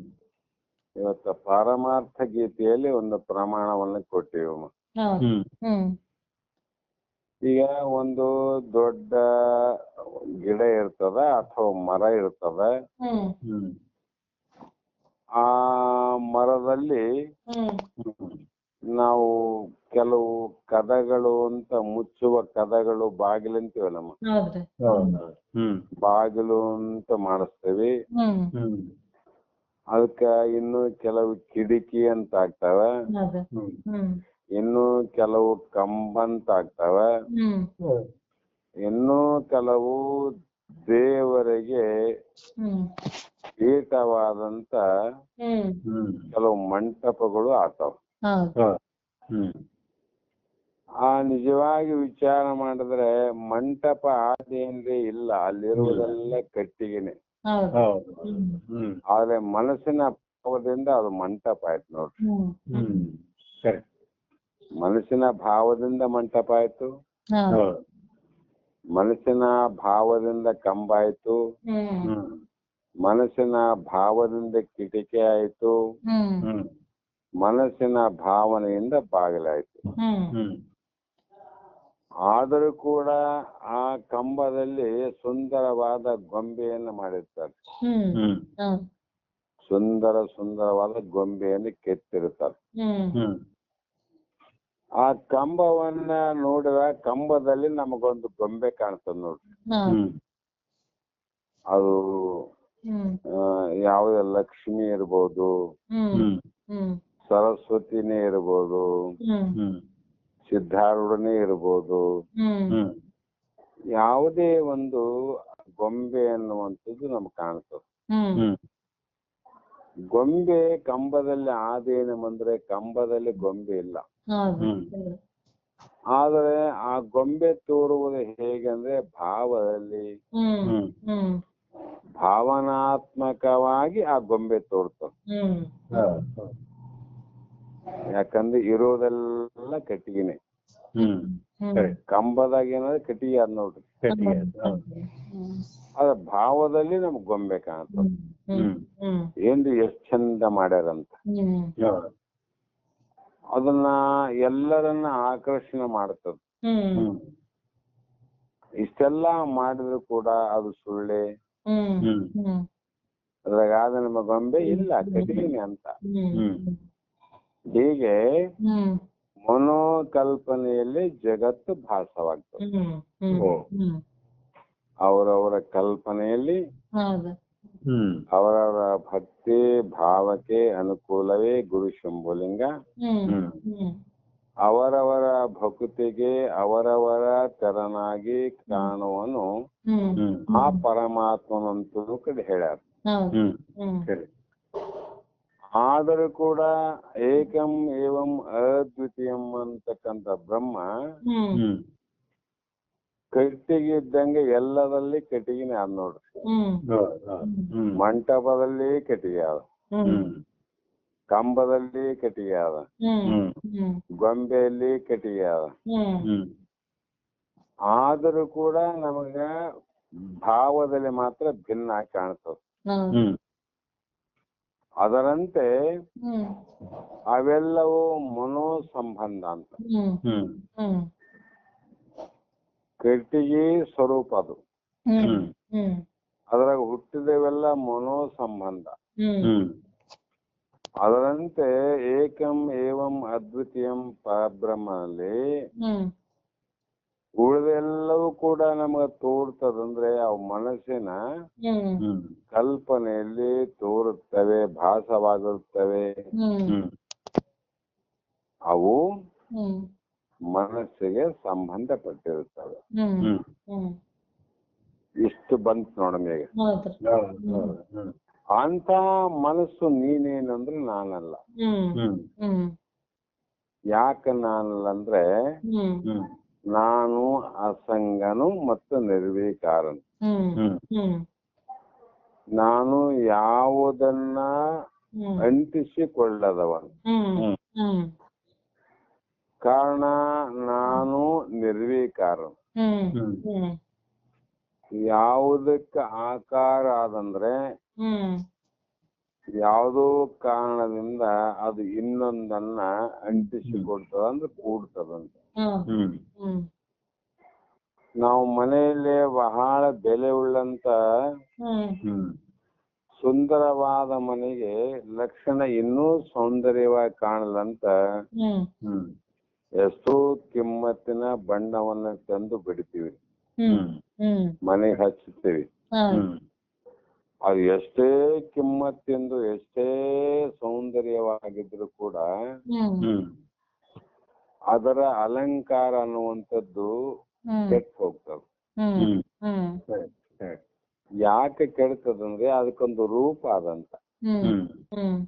ಇವತ್ತು ಪಾರಮಾರ್ಥ ಗೀತೆಯಲ್ಲಿ ಒಂದು ಪ್ರಮಾಣವನ್ನು ಕೊಟ್ಟಿವಿ. ಹೌದು. ಹ್ಮ್ ಹ್ಮ್ ಈಗ ಒಂದು ದೊಡ್ಡ ಗಿಡ ಇರ್ತದ ಅಥವಾ ಮರ ಇರ್ತದ. ಹ್ಮ್ ಹ್ಮ್ ಆ ಮರದಲ್ಲಿ ಹ್ಮ್ ನಾವು ಕೆಲವು ಕದಗಳು ಅಂತ ಮುಚ್ಚುವ ಕದಗಳು ಬಾಗಿಲಂತೀವಿ ನಮ್ಮ ಹೌದ್ರಿ. ಹೌದು. ಹ್ಮ್ ಬಾಗಿಲು ಅಂತ ಮಾಡಿಸ್ತೇವಿ. ಹ್ಮ್ ಅದಕ್ಕ ಇನ್ನು ಕೆಲವು ಕಿಟಕಿ ಅಂತ ಆಗ್ತಾವ, ಹೌದು. ಹ್ಮ್ ಹ್ಮ್ ಇನ್ನು ಕೆಲವು ಕಂಬಂತ ಆಗ್ತಾವ, ಹ್ಮ್ ಇನ್ನು ಕೆಲವು ದೇವರಿಗೆ ಹ್ಮ್ ಪೀಠವಾದಂತ ಹ್ಮ್ ಹ್ಮ್ ಕೆಲವು ಮಂಟಪಗಳು ಆಗ್ತಾವ. ಹೌದು. ಹ್ಮ್ ಆ ನಿಜವಾಗಿ ವಿಚಾರ ಮಾಡಿದ್ರೆ ಮಂಟಪ ಆದೇನ್ರಿ ಇಲ್ಲ, ಅಲ್ಲಿರುವುದೆಲ್ಲ ಕಟ್ಟಿಗೆನೆ. ಹೌದು. ಹೌದು. ಹ್ಮ್ ಹ್ಮ್ ಆದ್ರೆ ಮನಸ್ಸಿನ ಭಾವದಿಂದ ಅದು ಮಂಟಪ ಆಯ್ತು ನೋಡ್ರಿ. ಹ್ಮ್ ಹ್ಮ್ ಕರೆಕ್ಟ್. ಮನಸ್ಸಿನ ಭಾವದಿಂದ ಮಂಟಪ ಆಯ್ತು, ಹೌದು. ಹೌದು. ಮನಸ್ಸಿನ ಭಾವದಿಂದ ಕಂಬ ಆಯ್ತು, ಹ್ಮ್ ಹ್ಮ್ ಮನಸ್ಸಿನ ಭಾವದಿಂದ ಕಿಟಕಿ ಆಯ್ತು, ಹ್ಮ್ ಹ್ಮ್ ಮನಸ್ಸಿನ ಭಾವನೆಯಿಂದ ಬಾಗಿಲಾಯ್ತು. ಹ್ಮ್ ಹ್ಮ್ ಆದರೂ ಕೂಡ ಆ ಕಂಬದಲ್ಲಿ ಸುಂದರವಾದ ಗೊಂಬೆಯನ್ನು ಮಾಡಿರ್ತಾರೆ. ಹ್ಮ್ ಹ್ಮ್ ಹೌದು. ಸುಂದರವಾದ ಗೊಂಬೆಯನ್ನು ಕೆತ್ತಿರುತ್ತಾರೆ. ಹ್ಮ್ ಹ್ಮ್ ಆ ಕಂಬವನ್ನ ನೋಡಿದ ಕಂಬದಲ್ಲಿ ನಮಗೊಂದು ಗೊಂಬೆ ಕಾಣ್ತದ ನೋಡ್ರಿ. ಹೌದು. ಹ್ಮ್ ಅದು ಹ್ಮ್ ಯಾವುದೇ ಲಕ್ಷ್ಮಿ ಇರ್ಬೋದು, ಹ್ಮ್ ಹ್ಮ್ ಹ್ಮ್ ಸರಸ್ವತಿನೇ ಇರ್ಬೋದು, ಹ್ಮ್ ಹ್ಮ್ ಸಿದ್ಧಾರೂಢನೇ ಇರ್ಬೋದು, ಹ್ಮ್ ಹ್ಮ್ ಯಾವುದೇ ಒಂದು ಗೊಂಬೆ ಅನ್ನುವಂಥದ್ದು ನಮ್ಗೆ ಕಾಣ್ತದೆ. ಹ್ಮ್ ಹ್ಮ್ ಗೊಂಬೆ ಕಂಬದಲ್ಲಿ ಆದೇನಂದ್ರೆ ಕಂಬದಲ್ಲಿ ಗೊಂಬೆ ಇಲ್ಲ. ಹೌದು. ಹ್ಮ್ ಆದರೆ ಆ ಗೊಂಬೆ ತೋರುವುದು ಹೇಗೆಂದ್ರೆ ಭಾವದಲ್ಲಿ, ಹ್ಮ್ ಹ್ಮ್ ಹ್ಮ್ ಭಾವನಾತ್ಮಕವಾಗಿ ಆ ಗೊಂಬೆ ತೋರ್ತದೆ. ಹ್ಮ್ ಹೌದು. ಯಾಕಂದ್ರೆ ಇರೋದೆಲ್ಲ ಕಟ್ಟಿಗೆನೆ. ಹ್ಮ್ ಹ್ಮ್ ಕರೆಕ್ಟ್. ಕಂಬದಾಗ ಏನಾದ್ರೆ ಕಟ್ಟಿಗೆ ಅದ್ ನೋಡ್ರಿ. ಕಟ್ಟಿಗೆ ಅದು. ಹೌದು. ಹ್ಮ್ ಅದ ಭಾವದಲ್ಲಿ ನಮ್ಗ್ ಗೊಂಬೆ ಕಾಣ್ತದೆ. ಹ್ಮ್ ಹ್ಮ್ ಏನ್ರಿ ಎಷ್ಟ್ ಚಂದ ಮಾಡ್ಯಾರಂತ. ಹ್ಮ್ ಹೌದು. ಅದನ್ನ ಎಲ್ಲರನ್ನ ಆಕರ್ಷಣೆ ಮಾಡ್ತದ. ಹ್ಮ್ ಹ್ಮ್ ಇಷ್ಟೆಲ್ಲಾ ಮಾಡಿದ್ರು ಕೂಡ ಅದು ಸುಳ್ಳೆ. ಹ್ಮ್ ಹ್ಮ್ ಹ್ಮ್ ಅದ್ರಾಗ ಆದ ನಮ್ಮ ಗೊಂಬೆ ಇಲ್ಲ, ಕಟ್ಟಿಗೆನೆ ಅಂತ. ಹ್ಮ್ ಹೀಗೆ ಹ್ಮ್ ಮನೋಕಲ್ಪನೆಯಲ್ಲಿ ಜಗತ್ತು ಭಾಸವಾಗ್ತದೆ. ಹ್ಮ್ ಹ್ಮ್ ಓ. ಹ್ಮ್ ಅವರವರ ಕಲ್ಪನೆಯಲ್ಲಿ ಹೌದು. ಹ್ಮ್ ಅವರವರ ಭಕ್ತಿ ಭಾವಕ್ಕೆ ಅನುಕೂಲವೇ ಗುರು ಶಂಭುಲಿಂಗ. ಹ್ಮ್ ಹ್ಮ್ ಹ್ಮ್ ಅವರವರ ಭಕ್ತಿಗೆ ಅವರವರ ತೆರನಾಗಿ ಕಾಣುವನು ಹ್ಮ್ ಹ್ಮ್ ಆ ಪರಮಾತ್ಮನಂತೂ ಕಡೆ ಹೇಳ್ಯಾರ. ಹೌದು. ಹ್ಮ್ ಹ್ಮ್ ಸರಿ. ಆದರೂ ಕೂಡ ಏಕಂ ಏವಂ ಅದ್ವಿತೀಯಂ ಅಂತಕ್ಕಂಥ ಬ್ರಹ್ಮ ಹ್ಮ್ ಹ್ಮ್ ಕಟ್ಟಿಗೆ ಇದ್ದಂಗೆ ಎಲ್ಲದಲ್ಲಿ ಕಟ್ಟಿಗೆನೆ ಅದ್ ನೋಡ್ರಿ. ಹ್ಮ್ ಹೌದು. ಹೌದು. ಹ್ಮ್ ಮಂಟಪದಲ್ಲಿ ಕಟ್ಟಿಗೆ ಅದ, ಹ್ಮ್ ಕಂಬದಲ್ಲಿ ಕಟ್ಟಿಗೆ ಅದ, ಹ್ಮ್ ಹ್ಮ್ ಹ್ಮ್ ಗೊಂಬೆಯಲ್ಲಿ ಕಟ್ಟಿಗೆ ಅದ. ಹ್ಮ್ ಹ್ಮ್ ಆದರೂ ಕೂಡ ನಮಗ ಭಾವದಲ್ಲಿ ಮಾತ್ರ ಭಿನ್ನ ಆಗಿ ಕಾಣ್ತದೆ. ಹೌದು. ಹ್ಮ್ ಅದರಂತೆ ಹ್ಮ್ ಅವೆಲ್ಲವೂ ಮನೋ ಸಂಬಂಧ ಅಂತ. ಹ್ಮ್ ಹ್ಮ್ ಹ್ಮ್ ಕಟ್ಟಿಗೆ ಸ್ವರೂಪ ಅದು. ಹ್ಮ್ ಹ್ಮ್ ಅದ್ರಾಗ ಹುಟ್ಟಿದವೆಲ್ಲ ಮನೋ ಸಂಬಂಧ. ಹ್ಮ್ ಹ್ಮ್ ಅದರಂತೆ ಏಕಂ ಏವಂ ಅದ್ವಿತೀಯಂ ಪರಬ್ರಹ್ಮನಲ್ಲಿ ಹ್ಮ್ ಉಳಿದೆಲ್ಲವೂ ಕೂಡ ನಮಗೆ ತೋರ್ತದಂದ್ರೆ ಅವು ಮನಸ್ಸಿನ ಹ್ಮ್ ಹ್ಮ್ ಕಲ್ಪನೆಯಲ್ಲಿ ತೋರುತ್ತವೆ, ಭಾಸವಾಗಿರುತ್ತವೆ. ಹ್ಮ್ ಹ್ಮ್ ಅವು ಹ್ಮ್ ಮನಸ್ಸಿಗೆ ಸಂಬಂಧಪಟ್ಟಿರುತ್ತವೆ. ಹ್ಮ್ ಹ್ಮ್ ಹ್ಮ್ ಇಷ್ಟು ಬಂತು ನೋಡಮ್ಗ. ಹೌದು. ಹೌದು. ಹೌದು. ಹ್ಮ್ ಅಂತ ಮನಸ್ಸು ನೀನೇನಂದ್ರೆ ನಾನಲ್ಲ. ಹ್ಮ್ ಹ್ಮ್ ಹ್ಮ್ ಯಾಕೆ ನಾನಲ್ಲ ಅಂದ್ರೆ ಹ್ಮ್ ಹ್ಮ್ ನಾನು ಅಸಂಗನು ಮತ್ತು ನಿರ್ವಿಕಾರನು. ಹ್ಮ್ ಹ್ಮ್ ಹ್ಮ್ ನಾನು ಯಾವುದನ್ನ ಹ್ಮ್ ಅಂಟಿಸಿಕೊಳ್ಳದವನು. ಹ್ಮ್ ಹ್ಮ್ ಹ್ಮ್ ಕಾರಣ ನಾನು ನಿರ್ವಿಕಾರನು. ಹ್ಮ್ ಹ್ಮ್ ಹ್ಮ್ ಯಾವುದಕ್ಕೆ ಆಕಾರ ಆದಂದ್ರೆ ಹ್ಮ್ ಯಾವುದೋ ಕಾರಣದಿಂದ ಅದು ಇನ್ನೊಂದನ್ನ ಅಂಟಿಸಿಕೊಡ್ತದ ಅಂದ್ರೆ ಕೂಡ್ತದಂತ. ಹ್ಮ್ ಹ್ಮ್ ನಾವು ಮನೆಯಲ್ಲಿ ಬಹಳ ಬೆಲೆ ಉಳ್ಳಂತ ಹ್ಮ್ ಹ್ಮ್ ಸುಂದರವಾದ ಮನೆಗೆ ಲಕ್ಷಣ ಇನ್ನೂ ಸೌಂದರ್ಯವಾಗಿ ಕಾಣಲಂತ ಹ್ಮ್ ಹ್ಮ್ ಎಷ್ಟೋ ಕಿಮ್ಮತ್ತಿನ ಬಣ್ಣವನ್ನ ತಂದು ಬಿಡ್ತೀವಿ, ಹ್ಮ್ ಹ್ಮ್ ಮನೆಗೆ ಹಚ್ಚುತ್ತೀವಿ. ಹೌದು. ಹ್ಮ್ ಅದು ಎಷ್ಟೇ ಕಿಮ್ಮತ್ತೆಂದು ಎಷ್ಟೇ ಸೌಂದರ್ಯವಾಗಿದ್ರು ಕೂಡ ಹ್ಮ್ ಹ್ಮ್ ಅದರ ಅಲಂಕಾರ ಅನ್ನುವಂಥದ್ದು ಹ್ಮ್ ಕೆಟ್ಟು ಹೋಗ್ತದೆ. ಹ್ಮ್ ಹ್ಮ್ ಹ್ಮ್ ಯಾಕೆ ಕೆಡ್ತದಂದ್ರೆ ಅದಕ್ಕೊಂದು ರೂಪ ಅದಂತ. ಹ್ಮ್ ಹ್ಮ್ ಹ್ಮ್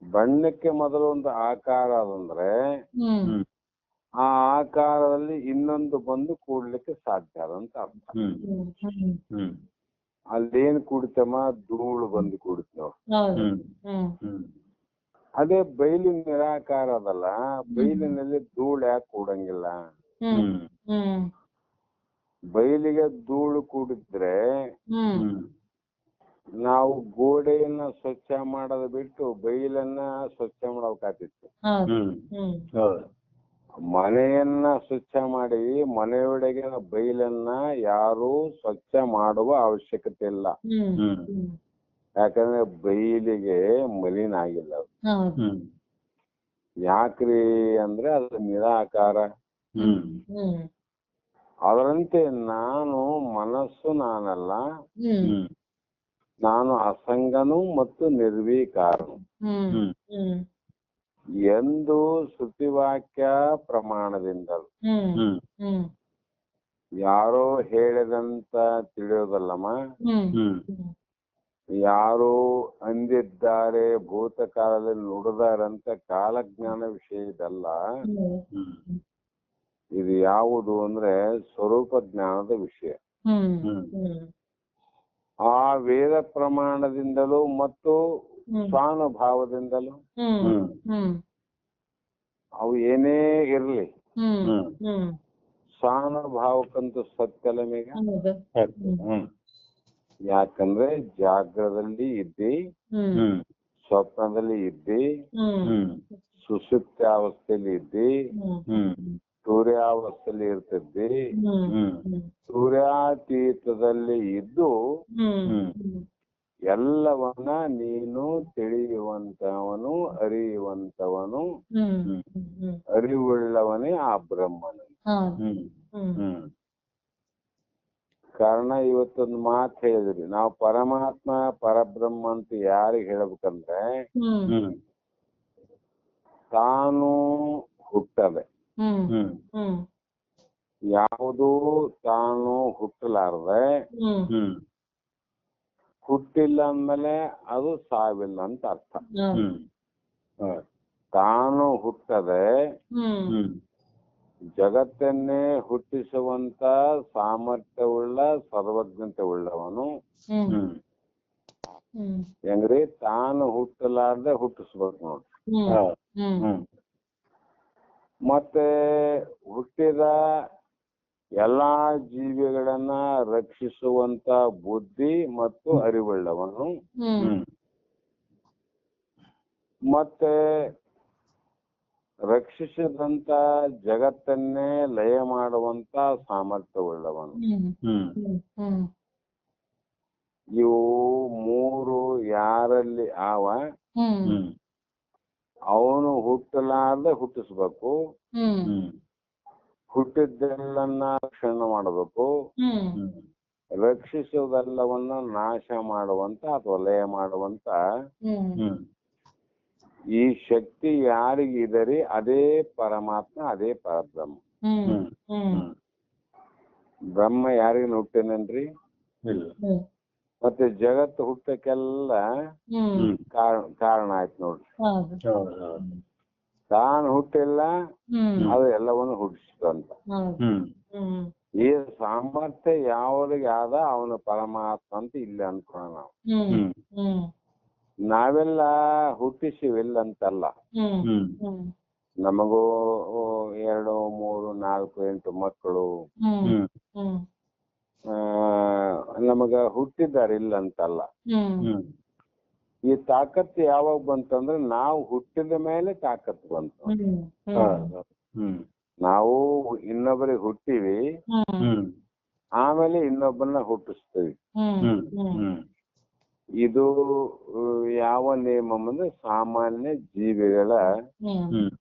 ಬಣ್ಣಕ್ಕೆ ಮೊದಲು ಒಂದು ಆಕಾರ ಅದಂದ್ರೆ ಹ್ಮ್ ಹ್ಮ್ ಆ ಆಕಾರದಲ್ಲಿ ಇನ್ನೊಂದು ಬಂದು ಕೂಡ್ಲಿಕ್ಕೆ ಸಾಧ್ಯ ಅದಂತ ಅರ್ಥ. ಹ್ಮ್ ಹ್ಮ್ ಹ್ಮ್ ಹ್ಮ್ ಅಲ್ಲೇನ್ ಕೂಡ್ತಮ್ಮ, ಧೂಳು ಬಂದು ಕೂಡ್ತಾವ. ಹೌದು. ಹ್ಮ್ ಹ್ಮ್ ಹ್ಮ್ ಅದೇ ಬೈಲಿನ ನಿರಾಕಾರ ಅದಲ್ಲ, ಬೈಲಿನಲ್ಲಿ ಧೂಳು ಯಾಕೆ ಕೂಡಂಗಿಲ್ಲ? ಹ್ಮ್ ಹ್ಮ್ ಹ್ಮ್ ಬೈಲಿಗೆ ಧೂಳು ಕೂಡಿದ್ರೆ ಹ್ಮ್ ಹ್ಮ್ ನಾವು ಗೋಡೆಯನ್ನ ಸ್ವಚ್ಛ ಮಾಡೋದು ಬಿಟ್ಟು ಬೈಲನ್ನ ಸ್ವಚ್ಛ ಮಾಡೋಕಾತಿತ್ತು. ಹೌದು. ಹ್ಮ್ ಹ್ಮ್ ಹೌದು. ಮನೆಯನ್ನ ಸ್ವಚ್ಛ ಮಾಡಿ ಮನೆಯೊಳಗಿನ ಬೈಲನ್ನ ಯಾರು ಸ್ವಚ್ಛ ಮಾಡುವ ಅವಶ್ಯಕತೆ ಇಲ್ಲ. ಹ್ಮ್ ಹ್ಮ್ ಹ್ಮ್ ಯಾಕಂದ್ರೆ ಬೈಲಿಗೆ ಮಲಿನ ಆಗಿಲ್ಲ ಅದು. ಹೌದು. ಹ್ಮ್ ಯಾಕ್ರಿ ಅಂದ್ರೆ ಅದು ನಿರಾಕಾರ. ಹ್ಮ್ ಹ್ಮ್ ಅದರಂತೆ ನಾನು ಮನಸ್ಸು ನಾನಲ್ಲ, ಹ್ಮ್ ಹ್ಮ್ ನಾನು ಅಸಂಗನು ಮತ್ತು ನಿರ್ವಿಕಾರನು ಹ್ಮ್ ಹ್ಮ್ ಹ್ಮ್ ಎಂದು ಶ್ರುತಿವಾಕ್ಯ ಪ್ರಮಾಣದಿಂದಲೂ ಹ್ಮ್ ಹ್ಮ್ ಹ್ಮ್ ಯಾರೋ ಹೇಳಿದಂತ ತಿಳಿಯೋದಲ್ಲಮ್ಮ, ಹ್ಮ್ ಹ್ಮ್ ಯಾರು ಅಂದಿದ್ದಾರೆ, ಭೂತಕಾಲದಲ್ಲಿ ನುಡಿದಾರಂತ ಕಾಲಜ್ಞಾನ ವಿಷಯ ಇದಲ್ಲ. ಹ್ಮ್ ಇದು ಯಾವುದು ಅಂದ್ರೆ ಸ್ವರೂಪ ಜ್ಞಾನದ ವಿಷಯ. ಹ್ಮ್ ಹ್ಮ್ ಹ್ಮ್ ಆ ವೇದ ಪ್ರಮಾಣದಿಂದಲೂ ಮತ್ತು ಹ್ಮ್ ಸ್ವಾನುಭಾವದಿಂದಲೂ ಹ್ಮ್ ಹ್ಮ್ ಹ್ಮ್ ಅವು ಏನೇ ಇರ್ಲಿ, ಹ್ಮ್ ಹ್ಮ್ ಹ್ಮ್ ಸ್ವಾನುಭಾವಕ್ಕಂತೂ ಸತ್ಯಲ್ಲ ಮೇಘ. ಹೌದು. ಹ್ಮ್ ಯಾಕಂದ್ರೆ ಜಾಗ್ರದಲ್ಲಿ ಇದ್ದಿ, ಹ್ಮ್ ಹ್ಮ್ ಸ್ವಪ್ನದಲ್ಲಿ ಇದ್ದಿ, ಹ್ಮ್ ಹ್ಮ್ ಸುಷುಪ್ತಾವಸ್ಥೆಯಲ್ಲಿ ಇದ್ದಿ, ಹ್ಮ್ ಹ್ಮ್ ಸೂರ್ಯಾವಸ್ಥೆಯಲ್ಲಿ ಇರ್ತಿದ್ದಿ, ಹ್ಮ್ ಹ್ಮ್ ಹ್ಮ್ ಸೂರ್ಯಾತೀತದಲ್ಲಿ ಇದ್ದು ಹ್ಮ್ ಹ್ಮ್ ಎಲ್ಲವನ್ನ ನೀನು ತಿಳಿಯುವಂತವನು, ಅರಿಯುವಂತವನು, ಹ್ಮ್ ಹ್ಮ್ ಹ್ಮ್ ಅರಿವುಳ್ಳವನೇ ಆ ಬ್ರಹ್ಮನು. ಹೌದು. ಹ್ಮ್ ಹ್ಮ್ ಹ್ಮ್ ಕಾರಣ ಇವತ್ತೊಂದು ಮಾತು ಹೇಳಿದ್ರಿ, ನಾವು ಪರಮಾತ್ಮ ಪರಬ್ರಹ್ಮ ಅಂತ ಯಾರಿಗೆ ಹೇಳ್ಬೇಕಂದ್ರೆ ಹ್ಮ್ ಹ್ಮ್ ತಾನು ಹುಟ್ಟದೆ, ಹ್ಮ್ ಹ್ಮ್ ಹ್ಮ್ ಯಾವುದೂ ತಾನು ಹುಟ್ಟಲಾರದೆ, ಹ್ಮ್ ಹ್ಮ್ ಹುಟ್ಟಿಲ್ಲ ಅಂದ್ಮೇಲೆ ಅದು ಸಾವಿಲ್ಲ ಅಂತ ಅರ್ಥ. ಹ್ಮ್ ತಾನು ಹುಟ್ಟದೆ ಹ್ಮ್ ಹ್ಮ್ ಜಗತ್ತನ್ನೇ ಹುಟ್ಟಿಸುವಂತ ಸಾಮರ್ಥ್ಯವುಳ್ಳ ಸರ್ವಜ್ಞತೆ ಉಳ್ಳವನು. ಹ್ಮ್ ಹ್ಮ್ ಹ್ಮ್ ಹೆಂಗ್ರಿ, ತಾನು ಹುಟ್ಟಲಾರ್ದೆ ಹುಟ್ಟಿಸ್ಬೇಕು ನೋಡ್ರಿ. ಹ್ಮ್ ಹ್ಮ್ ಮತ್ತೆ ಹುಟ್ಟಿದ ಎಲ್ಲಾ ಜೀವಿಗಳನ್ನ ರಕ್ಷಿಸುವಂತ ಬುದ್ಧಿ ಮತ್ತು ಅರಿವುಳ್ಳವನು. ಹ್ಮ್ ಹ್ಮ್ ಮತ್ತೆ ರಕ್ಷಿಸಿದಂತ ಜಗತ್ತನ್ನೇ ಲಯ ಮಾಡುವಂತ ಸಾಮರ್ಥ್ಯವುಳ್ಳವನು. ಹ್ಮ್ ಹ್ಮ್ ಹ್ಮ್ ಹ್ಮ್ ಇವು ಮೂರು ಯಾರಲ್ಲಿ ಆವ, ಹ್ಮ್ ಹ್ಮ್ ಅವನು ಹುಟ್ಟಲಾರ್ದೆ ಹುಟ್ಟಿಸ್ಬೇಕು, ಹ್ಮ್ ಹ್ಮ್ ಹುಟ್ಟಿದ್ದೆಲ್ಲನ್ನ ಕ್ಷಣ ಮಾಡಬೇಕು, ಹ್ಮ್ ಹ್ಮ್ ರಕ್ಷಿಸುವುದೆಲ್ಲವನ್ನ ನಾಶ ಮಾಡುವಂತ ಅಥವಾ ಲಯ ಮಾಡುವಂತ ಹ್ಮ್ ಹ್ಮ್ ಈ ಶಕ್ತಿ ಯಾರಿಗಿದರಿ ಅದೇ ಪರಮಾತ್ಮ, ಅದೇ ಪರಬ್ರಹ್ಮ. ಹ್ಮ್ ಹ್ಮ್ ಹ್ಮ್ ಹ್ಮ್ ಬ್ರಹ್ಮ ಯಾರಿಗ ಹುಟ್ಟೇನನ್ರಿ? ಇಲ್ಲ. ಹ್ಮ್ ಮತ್ತೆ ಜಗತ್ತು ಹುಟ್ಟಕ್ಕೆಲ್ಲ ಹ್ಮ್ ಹ್ಮ್ ಕಾರಣ ಆಯ್ತು ನೋಡ್ರಿ. ಹೌದು. ಹೌದು ಹೌದು. ತಾನು ಹುಟ್ಟಿಲ್ಲ, ಹ್ಮ್ ಅದು ಎಲ್ಲವನ್ನು ಹುಟ್ಟಿಸ್ತು ಅಂತ. ಹೌದು. ಹ್ಮ್ ಹ್ಮ್ ಈ ಸಾಮರ್ಥ್ಯ ಯಾವ್ರಿಗೆ ಆದ ಅವನ ಪರಮಾತ್ಮ ಅಂತ ಇಲ್ಲಿ ಅನ್ಕೋಣ ನಾವು. ಹ್ಮ್ ಹ್ಮ್ ಹ್ಮ್ ನಾವೆಲ್ಲ ಹುಟ್ಟಿಸಿವಿಲ್ಲ ಅಂತಲ್ಲ, ಹ್ಮ್ ಹ್ಮ್ ಹ್ಮ್ ನಮಗೂ 2, 3, 4, 8 ಮಕ್ಕಳು ಹ್ಮ್ ಹ್ಮ್ ಹ್ಮ್ ನಮಗ ಹುಟ್ಟಿದ್ದಾರೆ ಇಲ್ಲ ಅಂತಲ್ಲ. ಹ್ಮ್ ಹ್ಮ್ ಈ ತಾಕತ್ತು ಯಾವಾಗ ಬಂತಂದ್ರೆ ನಾವು ಹುಟ್ಟಿದ ಮೇಲೆ ತಾಕತ್ತು ಬಂತು. ಹ್ಮ್ ಹೌದು. ಹ್ಮ್ ನಾವು ಇನ್ನೊಬ್ಬರಿಗೆ ಹುಟ್ಟಿವಿ, ಹ್ಮ್ ಹ್ಮ್ ಆಮೇಲೆ ಇನ್ನೊಬ್ಬರನ್ನ ಹುಟ್ಟಿಸ್ತೀವಿ. ಹ್ಮ್ ಹ್ಮ್ ಹ್ಮ್ ಹ್ಮ್ ಇದು ಯಾವ ನಿಯಮ ಅಂದ್ರೆ ಸಾಮಾನ್ಯ ಜೀವಿಗಳ ಹ್ಮ್ ಹ್ಮ್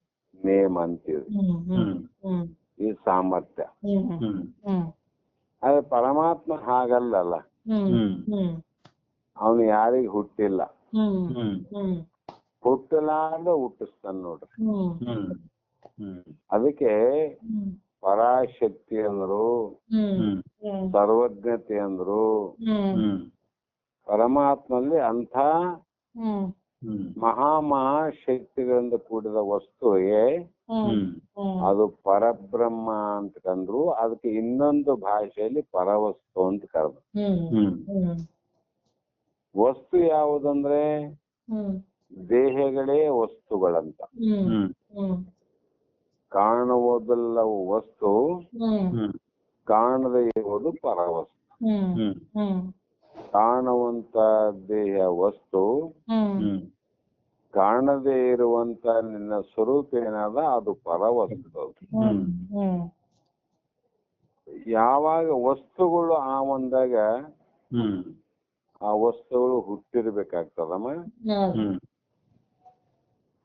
ನೇಮ ಅಂತೀವಿ, ಹ್ಮ್ ಹ್ಮ್ ಹ್ಮ್ ಈ ಸಾಮರ್ಥ್ಯ. ಹ್ಮ್ ಹ್ಮ್ ಹ್ಮ್ ಆದ್ರೆ ಪರಮಾತ್ಮ ಹಾಗಲ್ಲಲ್ಲ, ಹ್ಮ್ ಹ್ಮ್ ಹ್ಮ್ ಅವನು ಯಾರಿಗ ಹುಟ್ಟಿಲ್ಲ, ಹ್ಮ್ ಹ್ಮ್ ಹ್ಮ್ ಹುಟ್ಟಲಾರ್ದ ಹುಟ್ಟಿಸ್ತಾನ ನೋಡ್ರಿ. ಹ್ಮ್ ಹ್ಮ್ ಹ್ಮ್ ಅದಕ್ಕೆ ಹ್ಮ್ ಪರಾಶಕ್ತಿ ಅಂದ್ರು, ಹ್ಮ್ ಹ್ಮ್ ಹ್ಮ್ ಸರ್ವಜ್ಞತೆ ಅಂದ್ರು. ಹ್ಮ್ ಹ್ಮ್ ಪರಮಾತ್ಮಲ್ಲಿ ಅಂಥ ಹ್ಮ್ ಹ್ಮ್ ಮಹಾಶಕ್ತಿಗಳಿಂದ ಕೂಡಿದ ವಸ್ತುವಿಗೆ ಹ್ಮ್ ಅದು ಪರಬ್ರಹ್ಮ ಅಂತ ಕಂದ್ರು. ಅದಕ್ಕೆ ಇನ್ನೊಂದು ಭಾಷೆಯಲ್ಲಿ ಪರವಸ್ತು ಅಂತ ಕರೆದ್ರು. ಹ್ಮ್ ಹ್ಮ್ ಹ್ಮ್ ವಸ್ತು ಯಾವುದಂದ್ರೆ ಹ್ಮ್ ದೇಹಗಳೇ ವಸ್ತುಗಳಂತ. ಹ್ಮ್ ಹ್ಮ್ ಹ್ಮ್ ಕಾಣುವುದೆಲ್ಲವೂ ವಸ್ತು, ಹ್ಮ್ ಹ್ಮ್ ಕಾಣದೇ ಇರುವುದು ಪರವಸ್ತು. ಹ್ಮ್ ಹ್ಮ್ ಹ್ಮ್ ಕಾಣುವಂತ ದೇಹ ವಸ್ತು, ಹ್ಮ್ ಹ್ಮ್ ಕಾಣದೇ ಇರುವಂತ ನಿನ್ನ ಸ್ವರೂಪ ಏನಾದ ಅದು ಪರವಸ್ತು. ಹ್ಮ್ ಹ್ಮ್ ಯಾವಾಗ ವಸ್ತುಗಳು ಆ ಒಂದಾಗ ಹ್ಮ್ ಆ ವಸ್ತುಗಳು ಹುಟ್ಟಿರ್ಬೇಕಾಗ್ತದಮ್ಮ. ಹೌದು ಹ್ಮ್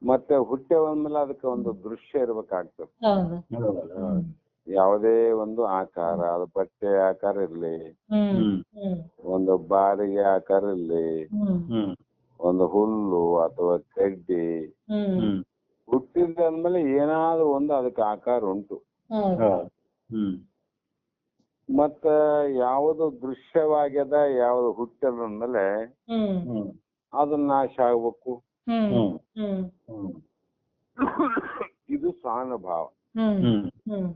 ಮತ್ತೆ ಹುಟ್ಟೆವಂದ್ಮೇಲೆ ಅದಕ್ಕೆ ಒಂದು ದೃಶ್ಯ ಇರ್ಬೇಕಾಗ್ತದೆ. ಹೌದು ಹೌದಲ್ಲ? ಯಾವುದೇ ಒಂದು ಆಕಾರ, ಅದು ಬಟ್ಟೆ ಆಕಾರ ಇರ್ಲಿ, ಹ್ಮ್ ಹ್ಮ್ ಹ್ಮ್ ಒಂದು ಬಾರಿಗೆ ಆಕಾರ ಇರ್ಲಿ, ಹ್ಮ್ ಹ್ಮ್ ಒಂದು ಹುಲ್ಲು ಅಥವಾ ಕಡ್ಡಿ ಹ್ಮ್ ಹ್ಮ್ ಹುಟ್ಟಿದ ಅಂದ್ಮೇಲೆ ಏನಾದ್ರೂ ಒಂದು ಅದಕ್ಕೆ ಆಕಾರ ಉಂಟು. ಹೌದು ಹೌದು. ಹ್ಮ್ ಮತ್ತ ಯಾವುದು ದೃಶ್ಯವಾಗ್ಯದ ಯಾವುದು ಹುಟ್ಟದ ಅಂದ್ಮೇಲೆ ಹ್ಮ್ ಹ್ಮ್ ಅದು ನಾಶ ಆಗ್ಬೇಕು. ಹ್ಮ್ ಹ್ಮ್ ಹ್ಮ್ ಹ್ಮ್ ಇದು ಸ್ವಾನುಭಾವ. ಹ್ಮ್ ಹ್ಮ್ ಹ್ಮ್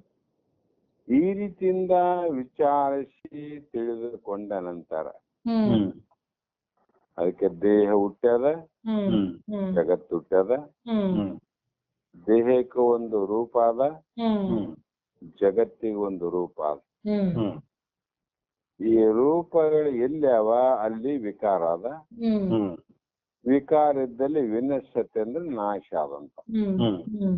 ಈ ರೀತಿಯಿಂದ ವಿಚಾರಿಸಿ ತಿಳಿದುಕೊಂಡ ನಂತರ ಹ್ಮ್ ಹ್ಮ್ ಅದಕ್ಕೆ ದೇಹ ಹುಟ್ಟ್ಯದ, ಹ್ಮ್ ಹ್ಮ್ ಹ್ಮ್ ಜಗತ್ತು ಹುಟ್ಟ್ಯದ. ಹ್ಮ್ ಹ್ಮ್ ದೇಹಕ್ಕೆ ಒಂದು ರೂಪ ಅದ, ಹ್ಮ್ ಹ್ಮ್ ಜಗತ್ತಿಗೆ ಒಂದು ರೂಪ ಅದ. ಹ್ಮ್ ಹ್ಮ್ ಈ ರೂಪಗಳು ಎಲ್ಲಿ ಅವ ಅಲ್ಲಿ ವಿಕಾರ ಅದ. ಹ್ಮ್ ಹ್ಮ್ ವಿಕಾರ ಇದ್ದಲ್ಲಿ ವಿನಶ್ಯತೆ ಅಂದ್ರೆ ನಾಶ ಆದಂತ. ಹ್ಮ್ ಹ್ಮ್ ಹ್ಮ್